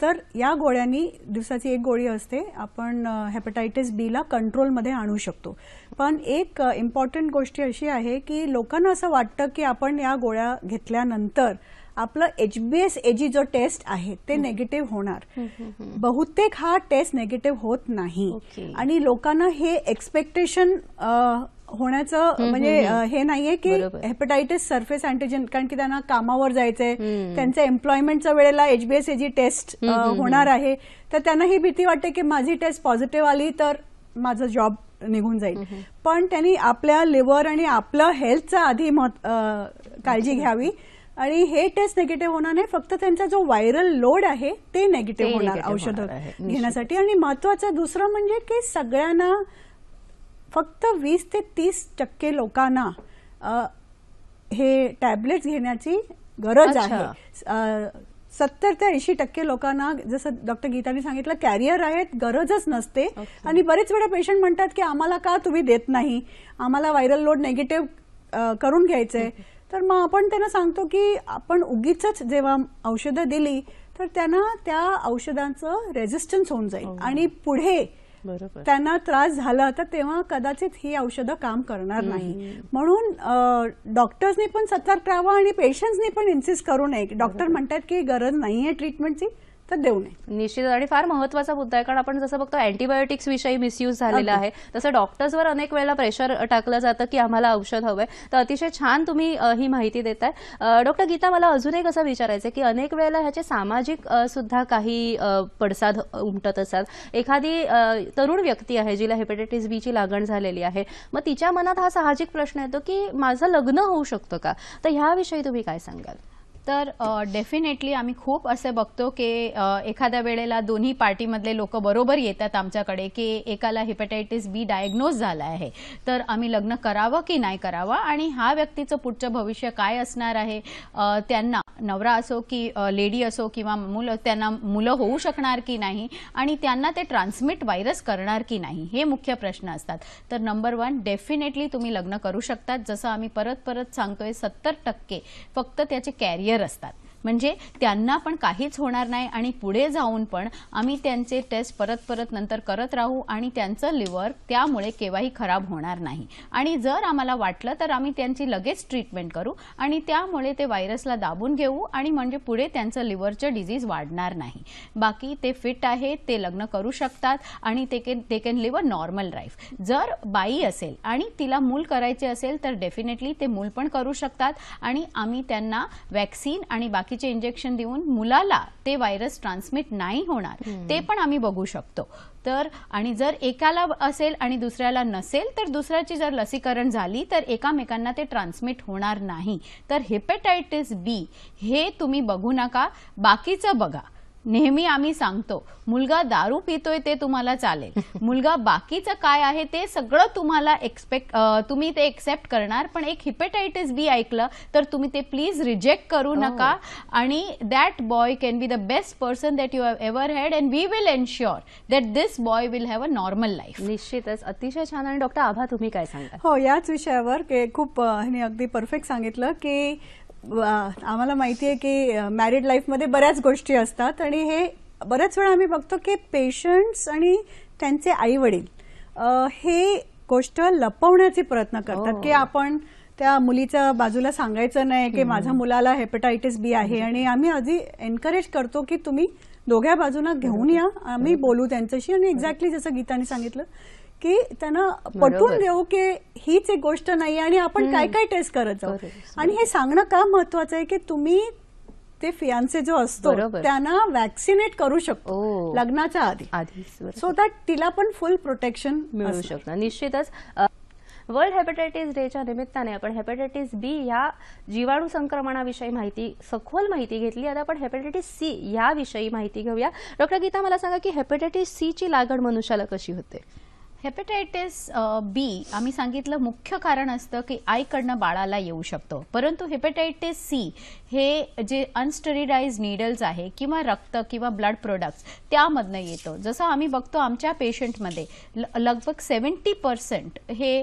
तर या गोळ्यांनी दिवसाची एक गोळी असते, आपण हेपॅटायटिस बीला कंट्रोलमध्ये आणू शकतो. पण एक इम्पॉर्टंट गोष्ट अशी आहे की लोकांना असं वाटतं की आपण या गोळ्या घेतल्यानंतर आपलं HbA1c जो टेस्ट आहे ते निगेटिव्ह होणार. बहुतेक हा टेस्ट निगेटिव्ह होत नाही, आणि लोकांना हे एक्सपेक्टेशन होण्याचं म्हणजे हे नाहीये की हेपॅटायटिस सरफेस अँटीजन, कारण की त्यांना कामावर जायचंय, त्यांच्या एम्प्लॉयमेंटच्या वेळेला HbA1c टेस्ट होणार आहे, तर त्यांना ही भीती वाटते की माझी टेस्ट पॉझिटिव्ह आली तर माझा जॉब निघून जाईल. पण त्यांनी आपल्या लिव्हर आणि आपलं हेल्थचा आधी काळजी घ्यावी, आणि हे टेस्ट निगेटिव्ह होणार नाही, फक्त त्यांचा जो व्हायरल लोड आहे ते निगेटिव्ह होणार औषधं घेण्यासाठी. आणि महत्वाचं दुसरं म्हणजे की सगळ्यांना फक्त 20 ते 30% लोकांना हे टॅबलेट्स घेण्याची गरज आहे. 70 ते 80% लोकांना, जसं डॉक्टर गीतानी सांगितलं, कॅरियर आहेत, गरजच नसते. आणि बरेच वेळा पेशंट म्हणतात की आम्हाला का तुम्ही देत नाही, आम्हाला व्हायरल लोड निगेटिव्ह करून घ्यायचंय. तर मग आपण त्यांना सांगतो की आपण उगीच जेव्हा औषधं दिली तर त्यांना त्या औषधांचं रेझिस्टन्स होऊन जाईल, आणि पुढे त्यांना त्रास झाला तर तेव्हा कदाचित ही औषधं काम करणार नाही. म्हणून डॉक्टर्सनी पण सतर्क राहावं, आणि पेशंट्सनी पण इन्सिस्ट करू नये. डॉक्टर म्हणतात की गरज नाहीये ट्रीटमेंटची तर देऊ नये. निश्चित, आणि फार महत्वाचा मुद्दा आहे, कारण आपण जसं बघतो अँटीबायोटिक्स विषयी मिसयूज झालेला आहे, तसं डॉक्टर्सवर अनेक वेळेला प्रेशर टाकलं जातं की आम्हाला औषध हवंय. तर अतिशय छान तुम्ही ही माहिती देताय. डॉक्टर गीता, मला अजून एक असं विचारायचं की अनेक वेळेला ह्याचे सामाजिक सुद्धा काही पडसाद उमटत असतात. एखादी तरुण व्यक्ती आहे जिला हेपॅटायटिस बी ची लागण झालेली आहे, मग तिच्या मनात हा साहजिक प्रश्न येतो की माझं लग्न होऊ शकतं का? तर ह्याविषयी तुम्ही काय सांगाल? तर डेफिनेटली आम्ही खूप असे बघतो की एखाद्या वेळेला दोन्ही पार्टीमधले लोक बरोबर येतात आमच्याकडे की एकाला हेपॅटायटिस बी डायग्नोज झाला आहे, तर आम्ही लग्न करावं की नाही करावं, आणि हा व्यक्तीचं पुढचं भविष्य काय असणार आहे, त्यांना नवरा असो की लेडी असो किंवा त्यांना मुलं होऊ शकणार की नाही, आणि त्यांना ते ट्रान्समिट व्हायरस करणार की नाही, हे मुख्य प्रश्न असतात. तर नंबर 1 डेफिनेटली तुम्ही लग्न करू शकतात. जसं आम्ही परत परत सांगतोय 70% फक्त त्याचे कॅरियर असतात, म्हणजे त्यांना पण काहीच होणार नाही, आणि पुढे जाऊन पण आम्ही त्यांचे टेस्ट परत परत नंतर करत राहू, आणि त्यांचं लिव्हर त्यामुळे केव्हाही खराब होणार नाही. आणि जर आम्हाला वाटलं तर आम्ही त्यांची लगेच ट्रीटमेंट करू, आणि त्यामुळे ते व्हायरसला दाबून घेऊ, आणि म्हणजे पुढे त्यांचं लिव्हरचं डिझीज वाढणार नाही. बाकी ते फिट आहेत, ते लग्न करू शकतात, आणि ते can live a normal life. जर बाई असेल आणि तिला मूल करायचे असेल तर डेफिनेटली ते मूल पण करू शकतात, आणि आम्ही त्यांना वॅक्सिन आणि बाकीचे इंजेक्शन देऊन मुलाला ते व्हायरस ट्रान्समिट नाही होणार ते पण आम्ही बघू शकतो. तर आणि जर एकाला असेल आणि दुसऱ्याला नसेल तर दुसऱ्याची जर लसीकरण झाली तर एकामेकांना ते ट्रान्समिट होणार नाही. तर हेपॅटायटिस बी हे तुम्ही बघू नका, बाकीचं बघा. नेहमी आम्ही सांगतो मुलगा दारू पितोय ते तुम्हाला चालेल, मुलगा बाकीचं काय आहे ते सगळं तुम्हाला तुम्ही ते एक्सेप्ट करणार, पण एक हेपॅटायटिस बी ऐकलं तर तुम्ही ते प्लीज रिजेक्ट करू नका. आणि that boy can be the best person that you have ever had, and we will ensure that this boy will have a normal life. निश्चितच, अतिशय छान. आणि डॉक्टर आभा, तुम्ही काय सांगा? हो, याच विषयावर खूप अगदी परफेक्ट सांगितलं की आम्हाला माहिती आहे की मॅरिड लाईफमध्ये बऱ्याच गोष्टी असतात आणि हे बऱ्याच वेळा आम्ही बघतो की पेशंट्स आणि त्यांचे आई वडील हे गोष्ट लपवण्याचे प्रयत्न करतात की आपण त्या मुलीच्या बाजूला सांगायचं नाही की माझ्या मुलाला हेपटायटिस बी आहे, आणि आम्ही आधी एनकरेज करतो की तुम्ही दोघ्या बाजूला घेऊन या, आम्ही बोलू त्यांच्याशी. आणि एक्झॅक्टली जसं गीताने सांगितलं की त्यांना पटवून देऊ की हीच एक गोष्ट नाही आणि आपण काय काय टेस्ट करत जाऊ. आणि हे सांगणं का महत्वाचं आहे की तुम्ही ते फियांसे जो असतो त्यांना वॅक्सिनेट करू शकतो लग्नाच्या आधी, सो दॅट तिला पण फुल प्रोटेक्शन मिळू शकतं. निश्चितच वर्ल्ड हेपटायटिस डेच्या निमित्ताने आपण हेपॅटायटिस बी या जीवाणू संक्रमणाविषयी सखोल माहिती घेतली. आता आपण हेपॅटायटिस सी याविषयी माहिती घेऊया. डॉक्टर गीता, मला सांगा की हेपॅटायटिस सी ची लागण मनुष्याला कशी होते? हेपॅटायटिस बी आम्ही सांगितलं मुख्य कारण असतं की आईकडनं बाळाला येऊ शकतो, परंतु हेपॅटायटिस सी हे जे अनस्टेरिडाइज निडल्स आहे किंवा रक्त किंवा ब्लड प्रोडक्ट्स त्यामधनं येतो. जसं आम्ही बघतो आमच्या पेशंटमध्ये लगभग 70% हे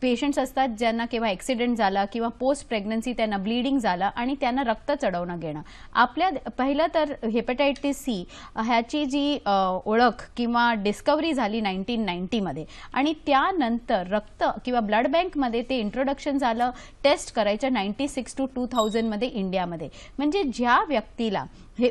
पेशंट्स असतात ज्यांना किंवा ॲक्सिडेंट झाला किंवा पोस्ट प्रेग्नन्सी त्यांना ब्लिडिंग झालं आणि त्यांना रक्त चढवणं घेणं. आपल्या पहिलं तर हेपॅटायटिस सी ह्याची जी ओळख किंवा डिस्कवरी झाली 1990 मध्ये, आणि त्यानंतर रक्त किंवा ब्लड बँकमध्ये ते इंट्रोडक्शन झालं टेस्ट करायचं 96 to 2000 मध्ये इंडियामध्ये. म्हणजे ज्या व्यक्तीला हे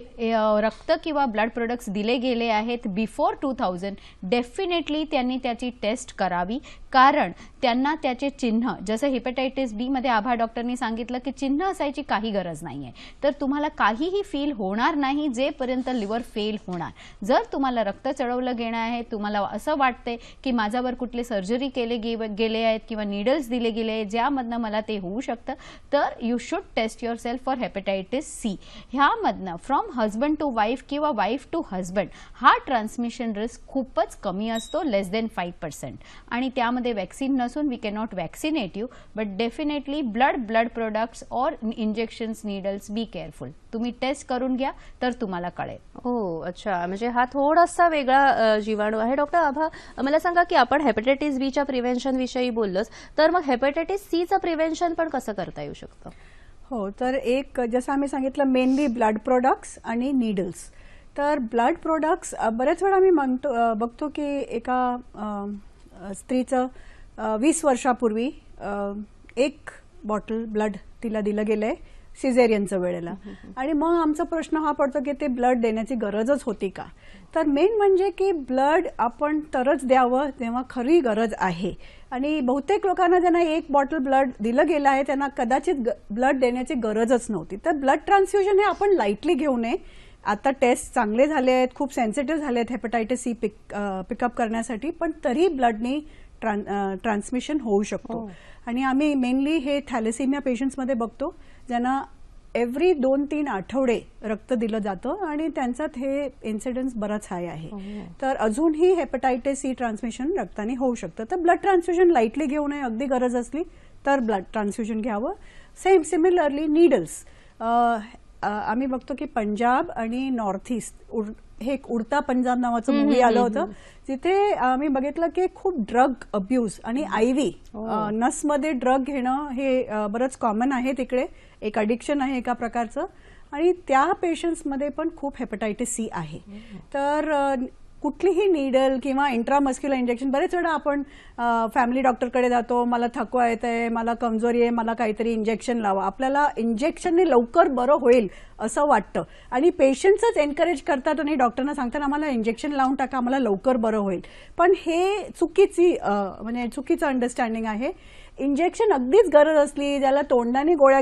रक्त किंवा ब्लड प्रोडक्ट्स दिले गेले आहेत बिफोर 2000 डेफिनेटली त्यांनी त्याची टेस्ट करावी, कारण त्यांना त्याचे चिन्ह जसं हेपॅटायटिस बी मध्ये आभा डॉक्टरनी सांगितलं की चिन्ह असायची काही गरज नाहीये. तर तुम्हाला काहीही फील होणार नाही जेपर्यंत लिव्हर फेल होणार. जर तुम्हाला रक्त चढवलं गेलं आहे, तुम्हाला असं वाटतंय की माझ्यावर कुठले सर्जरी केले गेले आहेत किंवा निडल्स दिले गेले आहेत ज्यामधनं मला ते होऊ शकतं, तर you should test yourself for hepatitis C. ह्यामधनं फ्रॉम हजबंड टू वाईफ किंवा वाईफ टू हजबंड हा ट्रान्समिशन रिस्क खूपच कमी असतो, लेस देन 5%. आणि त्यामध्ये वॅक्सिन नसून we can not vaccinate you, but definitely blood products और इंजेक्शन्स निडल्स बी केअरफुल. तुम्ही टेस्ट करून घ्या तर तुम्हाला कळेल. अच्छा, म्हणजे हा थोडासा वेगळा जीवाणू आहे. डॉक्टर आभा, मला सांगा की आपण हेपॅटायटिस बीच्या प्रिव्हेन्शन विषयी बोललोच, तर मग हेपॅटायटिस सीचं प्रिव्हेन्शन पण कसं करता येऊ शकतं? हो, तर एक जसं आम्ही सांगितलं मेनली ब्लड प्रोडक्ट्स आणि नीडल्स. तर ब्लड प्रोडक्ट्स बरेच वेळा आम्ही बघतो की एका स्त्रीचं 20 वर्षापूर्वी 1 बॉटल ब्लड तिला दिलं गेलंय सिझेरियनच्या वेळेला, आणि मग आमचा प्रश्न हा पडतो की ते ब्लड देण्याची गरजच होती का? तर मेन म्हणजे की ब्लड आपण तरच द्यावं तेव्हा खरी गरज आहे. आणि बहुतेक लोकांना ज्यांना 1 बॉटल ब्लड दिलं गेलं आहे त्यांना कदाचित ब्लड देण्याची गरजच नव्हती. तर ब्लड ट्रान्सफ्युजन हे आपण लाईटली घेऊ नये. आता टेस्ट चांगले झाले आहेत, खूप सेन्सिटिव्ह झाले आहेत हेपॅटायटिस सी पिकअप करण्यासाठी, पण तरी ब्लडनी ट्रान्समिशन होऊ शकतो. आणि आम्ही मेनली हे थॅलेसिमिया पेशंट्समध्ये बघतो ज्यांना एव्हरी 2-3 आठवडे रक्त दिलं जातं आणि त्यांच्यात हे इन्सिडन्स बराच हाय आहे. तर अजूनही हेपॅटायटिस सी ट्रान्समिशन रक्ताने होऊ शकतं. तर ब्लड ट्रान्सफ्युजन लाईटली घेऊ नये, अगदी गरज असली तर ब्लड ट्रान्सफ्युजन घ्यावं. सिमिलरली नीडल्स आम्ही बघतो की पंजाब आणि नॉर्थ ईस्ट हे एक उडता पंजाब नावाचं मूवी आलं होतं, जिथे आम्ही बघितलं की खूप ड्रग अब्यूज आणि IV नसमध्ये ड्रग घेणं हे बरंच कॉमन आहे तिकडे, एक अडिक्शन आहे एका प्रकारचं, आणि त्या पेशंट्समध्ये पण खूप हेपॅटायटिस सी आहे. तर कुठलीही नीडल किंवा इंट्रामस्क्युलर इंजेक्शन, बरेच वेळा आपण फॅमिली डॉक्टरकडे जातो, मला थकवा येत आहे, मला कमजोरी आहे, मला काहीतरी इंजेक्शन लावा. आपल्याला इंजेक्शनने लवकर बरं होईल असं वाटतं आणि पेशंट्सच एनकरेज करतात आणि डॉक्टरना सांगतात आम्हाला इंजेक्शन लावून टाका, आम्हाला लवकर बरं होईल. पण हे चुकीचं अंडरस्टँडिंग आहे. इंजेक्शन अगदीच गरज असली, ज्याला तोंडाने गोळ्या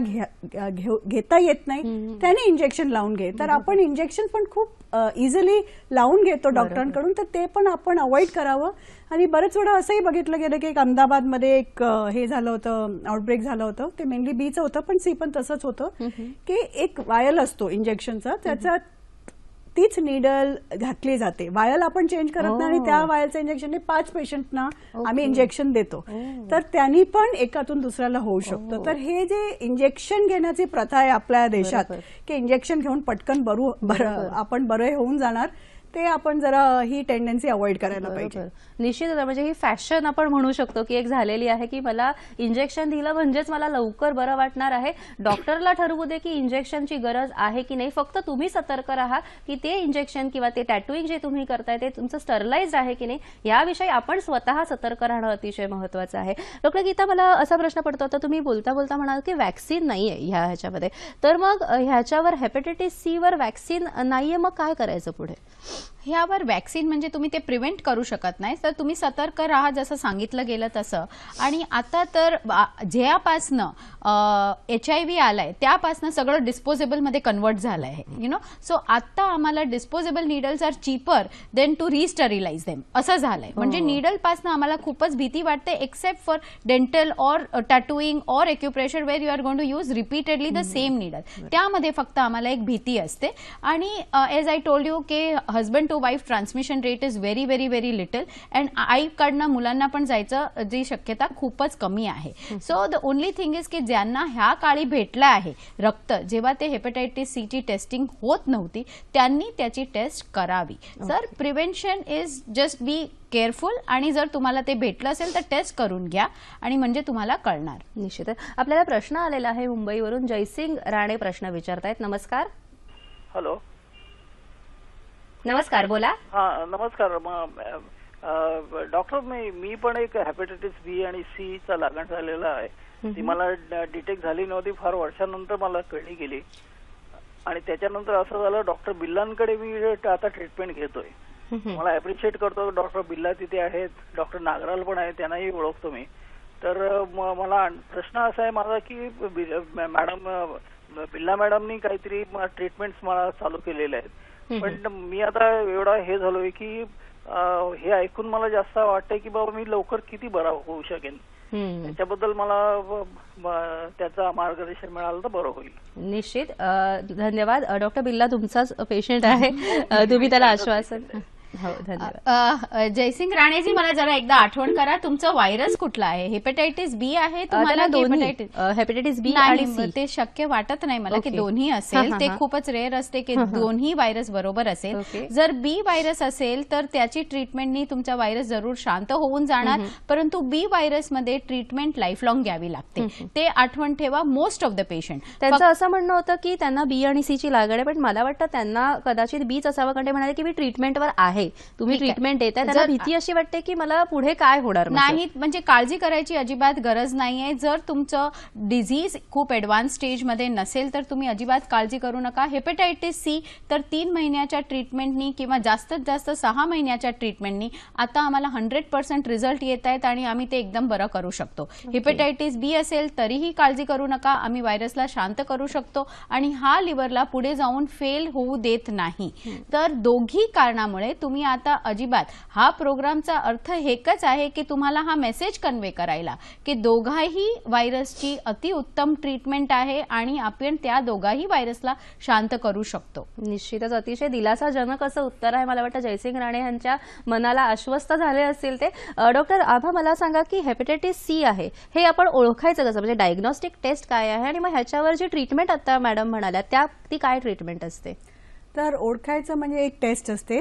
घेता येत नाही त्याने इंजेक्शन लावून घे. तर आपण इंजेक्शन पण खूप इझिली लावून घेतो डॉक्टरांकडून, तर ते पण आपण अवॉइड करावं. आणि बरेच वेळा असंही बघितलं गेलं की एक अहमदाबादमध्ये एक हे झालं होतं, आउटब्रेक झालं होतं, ते मेनली बीचं होतं पण सी पण तसंच होतं की एक वायल असतो इंजेक्शनचा, त्याच्यात तीच नीडल घातली जाते. वायल आपण चेंज करत नाही आणि त्या वायलचं इंजेक्शन 5 पेशंटना आम्ही इंजेक्शन देतो, तर त्यांनी पण एकातून दुसऱ्याला होऊ शकतं. तर हे जे इंजेक्शन घेण्याची प्रथा आहे आपल्या देशात की इंजेक्शन घेऊन पटकन आपण बरे होऊन जाणार, ते आपण जरा ही टेंडन्सी अवॉइड करायला पाहिजे. बरोबर. निश्चितच म्हणजे ही फॅशन आपण म्हणू शकतो की एक झालेली आहे की मला इंजेक्शन दिलं म्हणजेच मला लवकर बरं वाटणार आहे. डॉक्टरला ठरवू दे की इंजेक्शनची गरज आहे की नाही, फक्त तुम्ही सतर्क राहा की ते इंजेक्शन किंवा ते टॅटूइंग जे तुम्ही करताय ते तुमचं स्टरलाइज्ड आहे की नाही याविषयी आपण स्वतः सतर्क राहणं अतिशय महत्वाचं आहे. डॉक्टर गीता, मला असा प्रश्न पडतो, आता तुम्ही बोलता बोलता म्हणाल की वॅक्सिन नाहीये ह्याच्यामध्ये, तर मग ह्याच्यावर हेपॅटायटिस सी वर वॅक्सिन नाहीये, मग काय करायचं पुढे? ह्यावर वॅक्सिन म्हणजे तुम्ही ते प्रिव्हेंट करू शकत नाही, तर तुम्ही सतर्क राहा जसं सांगितलं गेलं तसं. आणि आता तर ज्यापासनं HIV आलाय त्यापासनं सगळं डिस्पोजेबलमध्ये कन्वर्ट झालं आहे, यु नो. सो आता आम्हाला disposable needles are cheaper than to resterilize them असं झालंय. म्हणजे नीडलपासनं आम्हाला खूपच भीती वाटते, except for dental or tattooing or acupressure where you are going to use repeatedly the same needle, त्यामध्ये फक्त आम्हाला एक भीती असते. आणि एज आय टोल्ड यू की husband to wife transmission rate is very very very little, and आईकडनं मुलांना पण जायचं जी शक्यता खूपच कमी आहे. So the only thing is की ज्यांना ह्या काळी भेटलं आहे रक्त, जेव्हा ते हेपॅटायटिस सी ची टेस्टिंग होत नव्हती त्यांनी त्याची टेस्ट करावी. Sir, prevention is just be careful, आणि जर तुम्हाला ते भेटलं असेल तर टेस्ट करून घ्या आणि म्हणजे तुम्हाला कळणार. निश्चितच. आपल्याला प्रश्न आलेला आहे मुंबईवरून, जयसिंग राणे प्रश्न विचारतायत. नमस्कार. हॅलो. नमस्कार, बोला. हा, नमस्कार. डॉक्टर, मी पण एक हेपॅटायटिस बी आणि सी चा लागण झालेला आहे. ती मला डिटेक्ट झाली नव्हती, फार वर्षानंतर मला कळली गेली. आणि त्याच्यानंतर असं झालं, डॉक्टर बिल्लांकडे मी आता ट्रीटमेंट घेतोय. मला अप्रिशिएट करतो, डॉक्टर बिल्ला तिथे आहेत, डॉक्टर नागराल पण आहेत, त्यांनाही ओळखतो मी. तर मला प्रश्न असा आहे माझा की मॅडम बिल्ला मॅडमनी काहीतरी ट्रीटमेंट्स मला चालू केलेले आहेत, पण मी आता एवढा हे झालोय की हे ऐकून मला जास्त वाटतंय की बाबा मी लवकर किती बरा होऊ शकेन. त्याच्याबद्दल मला त्याचा मार्गदर्शन मिळालं तर बरं होईल. निश्चित. धन्यवाद. डॉक्टर बिल्ला तुमचाच पेशंट आहे, तुम्ही त्याला आश्वासन. हो, धन्यवाद. जयसिंग राणेजी, मला जरा एकदा आठवण करा, तुमचं व्हायरस कुठला आहे? हेपॅटायटिस बी आहे तुम्हाला? हेपॅटायटिस बी आणि ते शक्य वाटत नाही मला की दोन्ही असेल, ते खूपच रेअर असते की दोन्ही व्हायरस बरोबर असेल. जर बी व्हायरस असेल तर त्याची ट्रीटमेंटनी तुमचा व्हायरस जरूर शांत होऊन जाणार, परंतु बी व्हायरसमध्ये ट्रीटमेंट लाईफ लॉंग घ्यावी लागते, ते आठवण ठेवा. मोस्ट ऑफ द पेशंट त्यांचं असं म्हणणं होतं की त्यांना बी आणि सी ची लागण आहे, पण मला वाटतं त्यांना कदाचित बीच असावं, कारण ते म्हणाले की मी ट्रीटमेंटवर आहे, तुम्ही ट्रीटमेंट देताय. त्यांना भीती अशी वाटते की मला पुढे काय होणार नाही. म्हणजे काळजी करायची अजिबात गरज नाहीये. जर तुमचं डिझीज खूप ऍडव्हान्स स्टेजमध्ये नसेल तर तुम्ही अजिबात काळजी करू नका. हेपॅटायटिस सी तर 3 महिन्याच्या ट्रीटमेंटनी किंवा जास्तीत जास्त 6 महिन्याच्या ट्रीटमेंटनी आता आम्हाला 100% रिझल्ट येत आहेत आणि आम्ही ते एकदम बरं करू शकतो. हेपॅटायटिस बी असेल तरीही काळजी करू नका, आम्ही व्हायरसला शांत करू शकतो आणि हा लिव्हरला पुढे जाऊन फेल होऊ देत नाही. तर दोघी कारणामुळे तुम्ही आता अजिबात, हा प्रोग्रामचा अर्थ एकच आहे की तुम्हाला हा मेसेज कन्वे करायला की दोघाही व्हायरसची अतिउत्तम ट्रीटमेंट आहे आणि आपण त्या दोघाही व्हायरसला शांत करू शकतो. निश्चितच अतिशय दिलासाजनक असं उत्तर आहे. मला वाटतं जयसिंग राणे यांच्या मनाला आश्वस्त झाले असतील ते. डॉक्टर आभा, मला सांगा की हेपॅटायटिस सी आहे हे आपण ओळखायचं कसं, म्हणजे डायग्नोस्टिक टेस्ट काय आहे आणि मग ह्याच्यावर जी ट्रीटमेंट आता मॅडम म्हणाल्या ती काय ट्रीटमेंट असते? तर ओळखायचं म्हणजे एक टेस्ट असते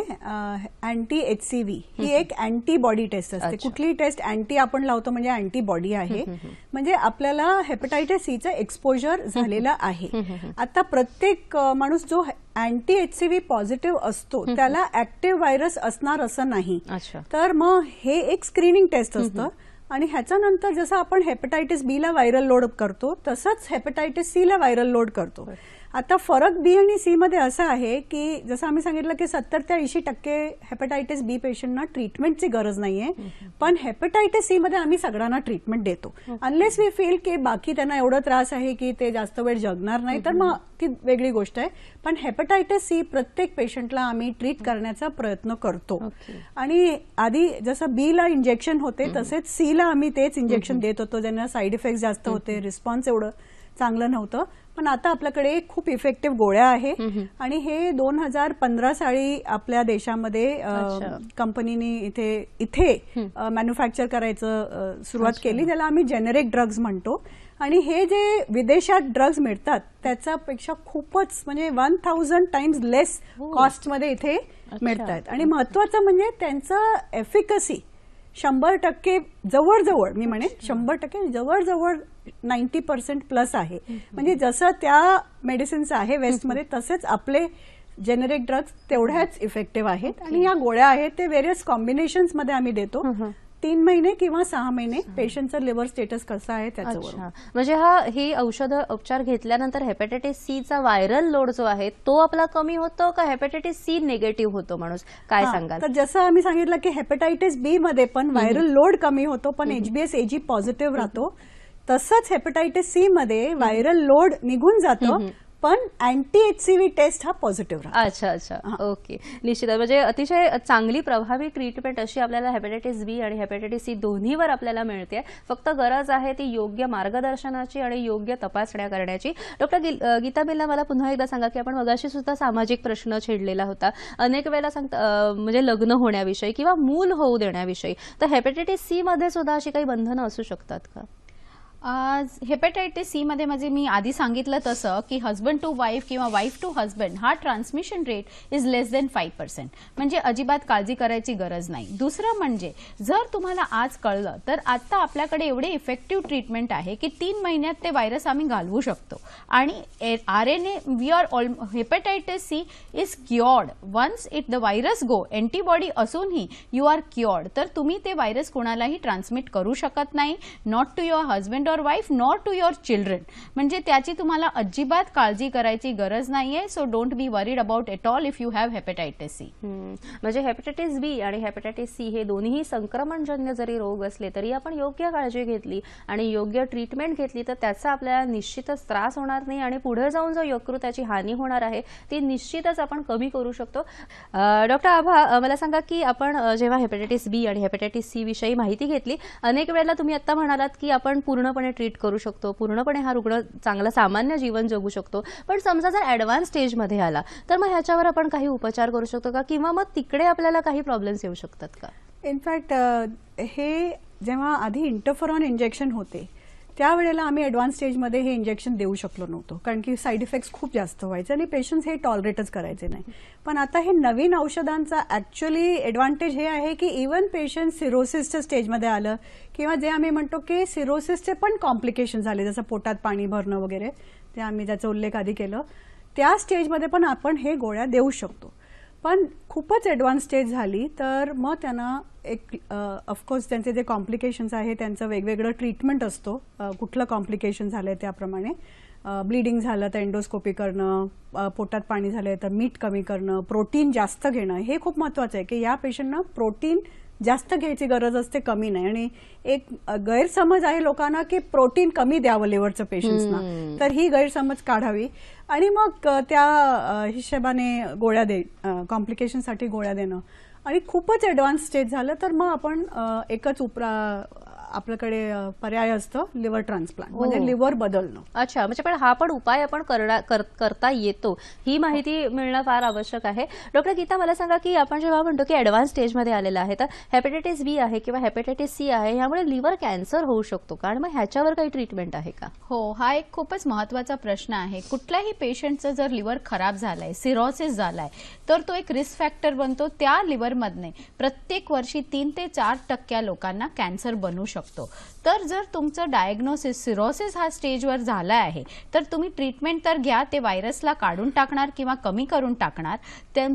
अँटी HCV, ही एक अँटीबॉडी टेस्ट असते. कुठली टेस्ट अँटी आपण लावतो म्हणजे अँटीबॉडी आहे, म्हणजे आपल्याला हेपॅटायटिस सीचं एक्सपोजर झालेलं आहे. आता प्रत्येक माणूस जो अँटी HCV पॉझिटिव्ह असतो त्याला ऍक्टिव्ह व्हायरस असणार असं नाही. तर मग हे एक स्क्रीनिंग टेस्ट असतं आणि ह्याच्यानंतर जसं आपण हेपॅटायटिस बी ला व्हायरल लोड करतो तसंच हेपॅटायटिस सी ला व्हायरल लोड करतो. आता फरक बी आणि सी मध्ये असा आहे की जसं आम्ही सांगितलं की 70 ते 80% हेपॅटायटिस बी पेशंटना ट्रीटमेंटची गरज नाहीये, पण हेपॅटायटिस सी मध्ये आम्ही सगळ्यांना ट्रीटमेंट देतो. अनलेस वी फील की बाकी त्यांना एवढा त्रास आहे की ते जास्त वेळ जगणार नाही तर मग ती वेगळी गोष्ट आहे. पण हेपॅटायटिस सी प्रत्येक पेशंटला आम्ही ट्रीट करण्याचा प्रयत्न करतो. आणि आधी जसं बी ला इंजेक्शन होते तसेच सी ला आम्ही तेच इंजेक्शन देत होतो, ज्यांना साईड इफेक्ट जास्त होते, रिस्पॉन्स एवढं चांगलं नव्हतं. पण आता आपल्याकडे खूप इफेक्टिव्ह गोळ्या आहे आणि हे 2015 साली आपल्या देशामध्ये कंपनीने इथे मॅन्युफॅक्चर करायचं सुरुवात केली, ज्याला आम्ही जेनेरिक ड्रग्ज म्हणतो. आणि हे जे विदेशात ड्रग्ज मिळतात त्याच्यापेक्षा खूपच म्हणजे 1000 टाइम्स लेस कॉस्टमध्ये इथे मिळतात. आणि महत्वाचं म्हणजे त्यांचं एफिकसी 100% जवळजवळ, मी म्हणेन 100% जवळजवळ 90% प्लस आहे. म्हणजे जसं त्या मेडिसिन्स आहे वेस्टमध्ये तसेच आपले जेनेरिक ड्रग्ज तेवढ्याच इफेक्टिव्ह आहेत. आणि या गोळ्या आहेत ते व्हेरियस कॉम्बिनेशन्स मध्ये आम्ही देतो. 3 महिने किंवा 6 महिने पेशंटचं लिव्हर स्टेटस कसं आहे त्याच्यावर. म्हणजे ही औषधं उपचार घेतल्यानंतर हेपॅटायटिस सी चा व्हायरल लोड जो आहे तो आपला कमी होतो का हेपॅटायटिस सी निगेटिव्ह होतो माणूस, काय सांगाल? तर जसं आम्ही सांगितलं की हेपॅटायटिस बी मध्ये पण व्हायरल लोड कमी होतो पण HbS AG पॉझिटिव्ह राहतो, तसंच हेपॅटायटिस सी मध्ये व्हायरल लोड निघून जातो पण अँटी HCV टेस्ट हा पॉझिटिव्ह राहतो. अच्छा अच्छा, ओके, निश्चित. म्हणजे अतिशय चांगली प्रभावी ट्रीटमेंट अशी आपल्याला हेपॅटायटिस बी आणि हेपॅटायटिस सी दोन्हीवर आपल्याला मिळते. फक्त गरज आहे ती योग्य मार्गदर्शनाची आणि योग्य तपासण्या करण्याची. डॉक्टर गीता बिर्ला, मला पुन्हा एकदा सांगा की आपण मगाशी सुद्धा सामाजिक प्रश्न छेडलेला होता. अनेक वेळेला सांगता लग्न होण्याविषयी किंवा मूल होऊ देण्याविषयी, तर हेपॅटायटिस सी मध्ये सुद्धा अशी काही बंधनं असू शकतात का? हेपॅटायटिस सी मध्ये मी आधी सांगितलं तसं की हजबंड टू वाईफ किंवा वाईफ टू हजबंड हा transmission rate is less than 5%, म्हणजे अजिबात काळजी करायची गरज नाही. दुसरं म्हणजे जर तुम्हाला आज कळलं तर आता आपल्याकडे एवढे इफेक्टिव्ह ट्रीटमेंट आहे की 3 महिन्यात ते व्हायरस आम्ही घालवू शकतो. आणि RNA we are hepatitis C is cured once it the virus go, antibody असूनही यू आर क्युअर्ड. तर तुम्ही ते व्हायरस कोणालाही ट्रान्समिट करू शकत नाही, not to your husband or wife nor to your children. म्हणजे त्याची तुम्हाला अजिबात काळजी करायची गरज नाहीये. So don't be worried about at all if you have hepatitis C. म्हणजे हेपॅटायटिस बी आणि हेपॅटायटिस सी हे दोन्ही संक्रमणजन्य जरी रोग असले तरी आपण योग्य काळजी घेतली आणि योग्य ट्रीटमेंट घेतली तर त्याचा आपल्याला निश्चितच त्रास होणार नाही आणि पुढे जाऊन जो यकृताची हानी होणार आहे ती निश्चितच आपण कमी करू शकतो. डॉक्टर आभा, मला सांगा की आपण जेव्हा हेपॅटायटिस बी आणि हेपॅटायटिस सी विषयी माहिती घेतली, अनेक वेळेला तुम्ही आता म्हणालात की आपण पूर्णपणे ट्रीट करू शकतो, पूर्णपणे हा रुग्ण चांगला सामान्य जीवन जगू शकतो. पण समजा जर ऍडव्हान्स स्टेजमध्ये आला तर मग ह्याच्यावर आपण काही उपचार करू शकतो का, किंवा मग तिकडे आपल्याला काही प्रॉब्लेम्स येऊ शकतात का? इनफॅक्ट हे जेव्हा आधी इंटरफेरॉन इंजेक्शन होते त्यावेळेला आम्ही ॲडव्हान्स स्टेजमध्ये हे इंजेक्शन देऊ शकलो नव्हतो, कारण की साईड इफेक्ट्स खूप जास्त व्हायचे आणि पेशंट्स हे टॉलरेटच करायचे नाही. पण आता हे नवीन औषधांचा ॲक्च्युअली ॲडव्हान्टेज हे आहे की इव्हन पेशंट सिरोसिसच्या स्टेजमध्ये आलं किंवा जे आम्ही म्हणतो की सिरोसिसचे पण कॉम्प्लिकेशन झाले, जसं पोटात पाणी भरणं वगैरे, ते आम्ही त्याचा उल्लेख आधी केलं, त्या स्टेजमध्ये पण आपण हे गोळ्या देऊ शकतो. पण खूपच ॲडव्हान्स स्टेज झाली तर मग त्यांना एक ऑफकोर्स त्यांचे जे कॉम्प्लिकेशन्स आहे त्यांचं वेगवेगळं ट्रीटमेंट असतो, कुठलं कॉम्प्लिकेशन झालं आहे त्याप्रमाणे. ब्लिडिंग झालं तर एंडोस्कोपी करणं, पोटात पाणी झालं तर मीठ कमी करणं, प्रोटीन जास्त घेणं, हे खूप महत्त्वाचं आहे की या पेशंटना प्रोटीन जास्त घ्यायची गरज असते, कमी नाही. आणि एक गैरसमज आहे लोकांना की प्रोटीन कमी द्यावं लिव्हरचं पेशंट्सना, तर ही गैरसमज काढावी आणि मग त्या हिशोबाने गोळ्या कॉम्प्लिकेशनसाठी गोळ्या देणं. आणि खूपच ॲडव्हान्स स्टेज झालं तर मग आपण एकच आपल्याकडे पर्याय असतं, लिव्हर ट्रान्सप्लांट, म्हणजे लिव्हर बदलणं. अच्छा, म्हणजे पण हा पण उपाय आपण करता येतो, ही माहिती मिळणं फार आवश्यक आहे. डॉक्टर गीता, मला सांगा की आपण जेव्हा म्हणतो की ॲडव्हान्स स्टेजमध्ये आलेला आहे तर हेपॅटायटिस बी आहे किंवा हेपॅटायटिस सी आहे, यामुळे लिव्हर कॅन्सर होऊ शकतो का, आणि मग ह्याच्यावर काही ट्रीटमेंट आहे का? हो, हा एक खूपच महत्त्वाचा प्रश्न आहे. कुठल्याही पेशंटचं जर लिव्हर खराब झालाय, सिरोसिस झालाय, तर तो एक रिस्क फॅक्टर बनतो. त्या लिव्हरमधने प्रत्येक वर्षी 3 ते 4% लोकांना कॅन्सर बनू शकतो. तर जर तुमचं डायग्नोसिस सिरोसिस हा स्टेजवर झाला आहे तर तुम्ही ट्रीटमेंट तर घ्या, ते व्हायरसला काढून टाकणार किंवा कमी करून टाकणार,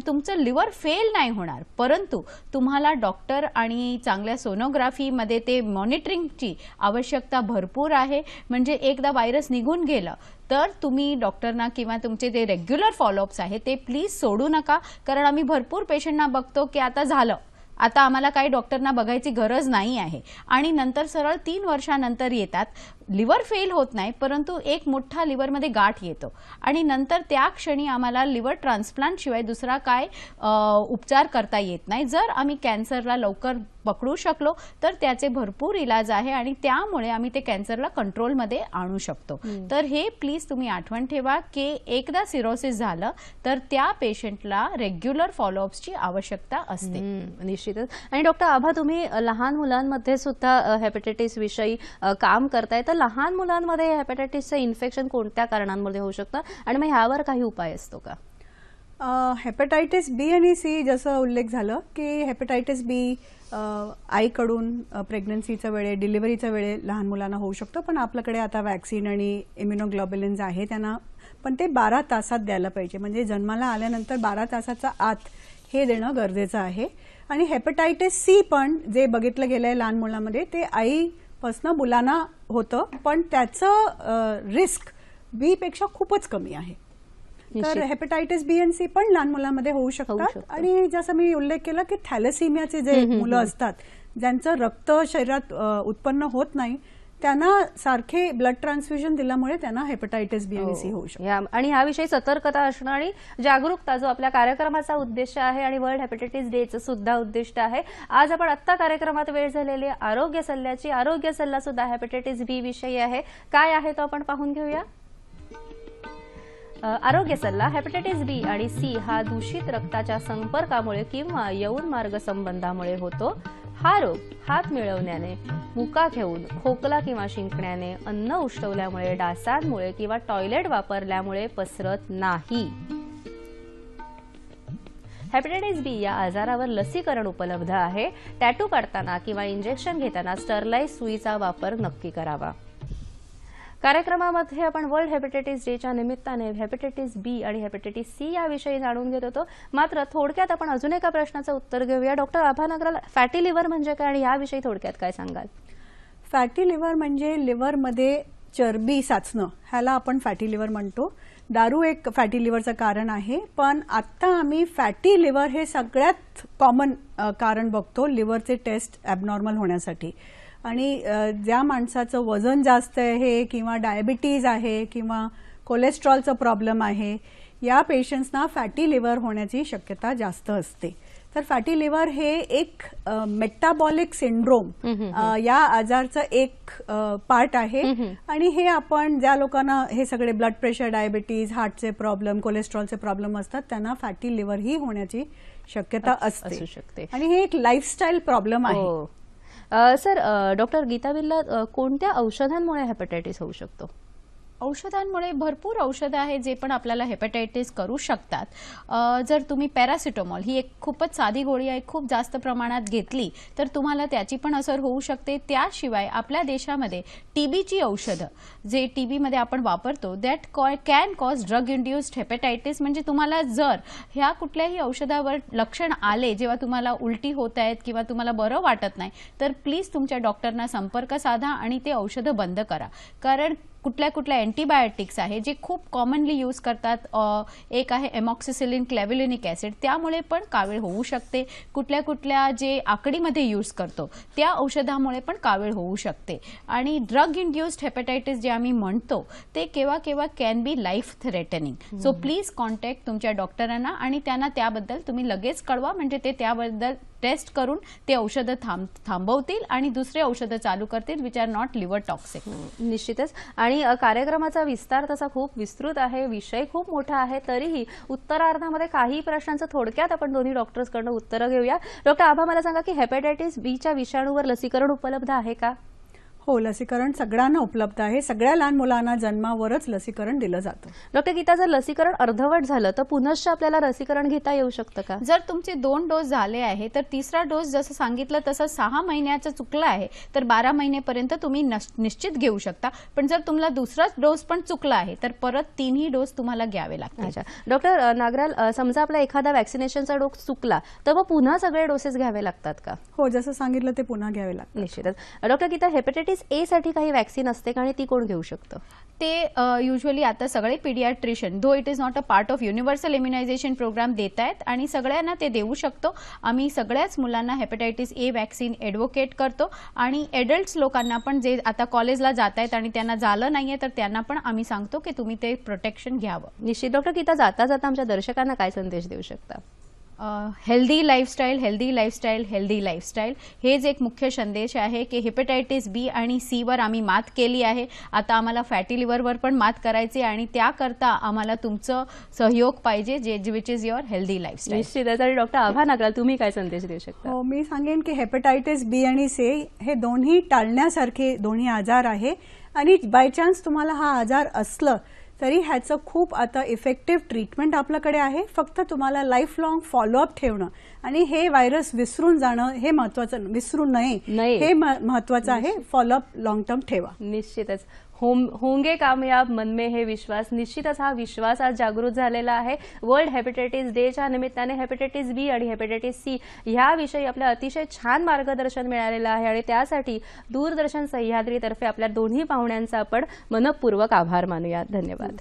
तुमचं लिव्हर फेल नाही होणार. परंतु तुम्हाला डॉक्टर आणि चांगल्या सोनोग्राफीमध्ये ते मॉनिटरिंगची आवश्यकता भरपूर आहे. म्हणजे एकदा व्हायरस निघून गेलं तर तुम्ही डॉक्टरना किंवा तुमचे ते रेग्युलर फॉलोअप्स आहे ते प्लीज सोडू नका, कारण आम्ही भरपूर पेशंटना बघतो की आता झालं, आता आम्हाला काही डॉक्टरना बघायची गरज नाही आहे आणि नंतर सरळ 3 वर्षानंतर येतात. लिव्हर फेल होत नाही, परंतु एक मोठा लिव्हरमध्ये गाठ येतो आणि नंतर त्या क्षणी आम्हाला लिव्हर ट्रान्सप्लांट शिवाय दुसरा काय उपचार करता येत नाही. जर आम्ही कॅन्सरला लवकर पकडू शकलो तर त्याचे भरपूर इलाज आहे आणि त्यामुळे आम्ही ते कॅन्सरला कंट्रोलमध्ये आणू शकतो. तर हे प्लीज तुम्ही आठवण ठेवा की एकदा सिरोसिस झालं तर त्या पेशंटला रेग्युलर फॉलोअप्सची आवश्यकता असते. निश्चितच. आणि डॉक्टर आभा, तुम्ही लहान मुलांमध्ये सुद्धा हेपॅटायटिस विषयी काम करताय, तर लहान मुलांमध्ये हेपॅटायटिसचं इन्फेक्शन कोणत्या कारणांमुळे होऊ शकतं आणि मग ह्यावर काही उपाय असतो का? हेपॅटायटिस बी आणि सी जसं उल्लेख झालं की हेपॅटायटिस बी आईकडून प्रेग्नन्सीच्या वेळे, डिलिव्हरीच्या वेळे लहान मुलांना होऊ शकतो, पण आपल्याकडे आता वॅक्सिन आणि इम्युनोग्लोबुलिन्स आहे त्यांना, पण ते 12 तासात द्यायला पाहिजे. म्हणजे जन्माला आल्यानंतर 12 तासाचा आत हे देणं गरजेचं आहे. आणि हेपॅटायटिस सी पण जे बघितलं गेलंय लहान मुलांमध्ये ते आईपासून मुलांना होतं, पण त्याचं रिस्क बी पेक्षा खूपच कमी आहे. तर हेपॅटायटिस बी आणि सी पण लहान मुलांमध्ये होऊ शकतात. आणि जसं मी उल्लेख केला की थॅलेसिमियाचे जे मुलं असतात ज्यांचं रक्त शरीरात उत्पन्न होत नाही, त्यांना सारखे ब्लड ट्रान्सफ्युजन दिल्यामुळे त्यांना हेपॅटायटिस बी आणि सी होऊ शकतं. आणि ह्याविषयी सतर्कता असणं आणि जागरूकता जो आपल्या कार्यक्रमाचा उद्देश आहे आणि वर्ल्ड हेपॅटायटिस डेचं सुद्धा उद्दिष्ट आहे. आज आपण आत्ता कार्यक्रमात वेळ झालेली आरोग्य सल्ल्याची. आरोग्य सल्ला सुद्धा हेपॅटायटिस बी विषयी आहे. काय आहे तो आपण पाहून घेऊया. आरोग्य सल्ला. हेपॅटायटिस बी आणि सी हा दूषित रक्ताच्या संपर्कामुळे किंवा यौन मार्ग संबंधामुळे होतो. हा रोग हात मिळवण्याने, मुका घेऊन, खोकला किंवा शिंकण्याने, अन्न उष्टवल्यामुळे, डासांमुळे किंवा टॉयलेट वापरल्यामुळे पसरत नाही. हेपॅटायटिस बी या आजारावर लसीकरण उपलब्ध आहे. टॅटू काढताना किंवा इंजेक्शन घेताना स्टरलाइज सुईचा वापर नक्की करावा. कार्यक्रमामध्ये आपण वर्ल्ड हेपॅटायटिस डेच्या निमित्ताने हेपॅटायटिस बी आणि हेपॅटायटिस सी याविषयी जाणून घेत होतो. मात्र थोडक्यात आपण अजून एका प्रश्नाचं उत्तर घेऊया. डॉक्टर आभा नगराल, फॅटी लिव्हर म्हणजे काय आणि याविषयी थोडक्यात काय सांगाल? फॅटी लिव्हर म्हणजे लिव्हरमध्ये चरबी साचणं, ह्याला आपण फॅटी लिव्हर म्हणतो. दारू एक फॅटी लिव्हरचं कारण आहे, पण आता आम्ही फॅटी लिव्हर हे सगळ्यात कॉमन कारण बघतो लिव्हरचे टेस्ट ॲबनॉर्मल होण्यासाठी. आणि ज्या माणसाचं वजन जास्त आहे किंवा डायबिटीज आहे किंवा कोलेस्ट्रॉलचा प्रॉब्लेम आहे, या पेशंट्सना फॅटी लिव्हर होण्याची शक्यता जास्त असते. तर फॅटी लिव्हर हे एक मेटाबॉलिक सिंड्रोम या आजारचं एक पार्ट आहे. आणि हे आपण ज्या लोकांना हे सगळे ब्लड प्रेशर, डायबिटीज, हार्टचे प्रॉब्लेम, कोलेस्ट्रॉलचे प्रॉब्लेम असतात त्यांना फॅटी लिव्हर ही होण्याची शक्यता असते. आणि हे एक लाईफस्टाईल प्रॉब्लेम आहे. सर, डॉक्टर गीता बिर्ला, कोणत्या औषधांमुळे हेपॅटायटिस होऊ शकतो? औषधांमुळे भरपूर औषधं आहेत जे पण आपल्याला हेपॅटायटिस करू शकतात. जर तुम्ही पॅरासिटामॉल ही एक खूपच साधी गोळी आहे, खूप जास्त प्रमाणात घेतली तर तुम्हाला त्याची पण असर होऊ शकते. त्याशिवाय आपल्या देशामध्ये टीबीची औषधं जे टीबीमध्ये आपण वापरतो that can cause drug induced hepatitis. म्हणजे तुम्हाला जर ह्या कुठल्याही औषधावर लक्षण आले, जेव्हा तुम्हाला उलटी होत आहेत किंवा तुम्हाला बरं वाटत नाही, तर प्लीज तुमच्या डॉक्टरना संपर्क साधा आणि ते औषधं बंद करा. कारण कुठल्या कुठल्या अँटीबायोटिक्स आहे जे खूप कॉमनली यूज करतात. एक आहे एमॉक्सिसिलिन क्लॅव्हिलिनिक ॲसिड, त्यामुळे पण कावीळ होऊ शकते. कुठल्या कुठल्या जे आकडीमध्ये यूज करतो त्या औषधामुळे पण कावीळ होऊ शकते. आणि ड्रग इंड्युस्ड हेपॅटायटिस जे आम्ही म्हणतो ते केव्हा केव्हा can be life threatening. So please contact तुमच्या डॉक्टरांना आणि त्यांना त्याबद्दल तुम्ही लगेच कळवा. म्हणजे ते त्याबद्दल टेस्ट करून ते औषधं थांबवतील आणि दुसरे औषधं चालू करतील which are not liver toxic. निश्चितच. आणि कार्यक्रमाचा विस्तार तसा खूप विस्तृत आहे, विषय खूप मोठा आहे, तरीही उत्तरार्धामध्ये काही प्रश्नांचं थोडक्यात आपण दोन्ही डॉक्टर्सकडून उत्तरं घेऊया. डॉक्टर आभा, मला सांगा की हेपॅटायटिस बीच्या विषाणूवर लसीकरण उपलब्ध आहे का? हो, लसीकरण सगळ्यांना उपलब्ध आहे. सगळ्या लहान मुलांना जन्मावरच लसीकरण दिलं जातं. डॉक्टर गीता, जर लसीकरण अर्धवट झालं तर पुनश्च आपल्याला लसीकरण घेता येऊ शकतं का? जर तुमचे 2 डोस झाले आहे तर तिसरा डोस जसं सांगितलं तसं 6 महिन्याचा चुकला आहे तर 12 महिनेपर्यंत तुम्ही निश्चित घेऊ शकता. पण जर तुम्हाला दुसरा डोस पण चुकला आहे तर परत 3ही डोस तुम्हाला घ्यावे लागतात. डॉक्टर नागराल, समजा आपला एखादा वॅक्सिनेशनचा डोस चुकला तर मग पुन्हा सगळे डोसेस घ्यावे लागतात का? हो, जसं सांगितलं ते पुन्हा घ्यावे लागतात. निश्चितच. डॉक्टर गीता, हेपॅटायटिस हेपॅटायटिस ए साठी काही वॅक्सिन असते का आणि ती कोण घेऊ शकतं? ते युजली आता सगळे paediatrician, though it is not a part of universal immunisation programme देत आहेत आणि सगळ्यांना ते देऊ शकतो. आम्ही सगळ्याच मुलांना हेपॅटायटिस ए वॅक्सिन ॲडव्होकेट करतो आणि एडल्ट्स लोकांना पण जे आता कॉलेजला जात आहेत आणि त्यांना झालं नाहीये तर त्यांना पण आम्ही सांगतो की तुम्ही ते प्रोटेक्शन घ्यावं. निश्चित. डॉक्टर गीता, जाता जाता आमच्या दर्शकांना काय संदेश देऊ शकता? Healthy lifestyle, healthy lifestyle, healthy lifestyle हेच एक मुख्य संदेश आहे की हेपॅटायटिस बी आणि सी वर आम्ही मात केली आहे. आता आम्हाला फॅटी लिव्हरवर पण मात करायची आणि त्याकरता आम्हाला तुमचं सहयोग पाहिजे, जे which is your healthy lifestyle. निश्चितच. आणि डॉक्टर आभा नागराल, तुम्ही काय संदेश देऊ शकता? हो, मी सांगेन की हेपॅटायटिस बी आणि सी हे दोन्ही टाळण्यासारखे दोन्ही आजार आहे आणि बाय चान्स तुम्हाला हा आजार असलं तरी ह्याचं खूप आता इफेक्टिव्ह ट्रीटमेंट आपल्याकडे आहे. फक्त तुम्हाला लाईफ लॉंग फॉलोअप ठेवणं आणि हे व्हायरस विसरून जाणं हे महत्वाचं, विसरू नये हे महत्वाचं आहे. फॉलोअप लॉंग टर्म ठेवा. निश्चितच. होंगे कामयाब, मन में है विश्वास. निश्चितच हा विश्वास आज जागृत झालेला आहे. वर्ल्ड हेपॅटायटिस डेच्या निमित्ताने हेपॅटायटिस बी आणि हेपॅटायटिस सी ह्याविषयी आपल्या अतिशय छान मार्गदर्शन मिळालेलं आहे आणि त्यासाठी दूरदर्शन सह्याद्रीतर्फे आपल्या दोन्ही पाहुण्यांचा आपण मनपूर्वक आभार मानूया. धन्यवाद.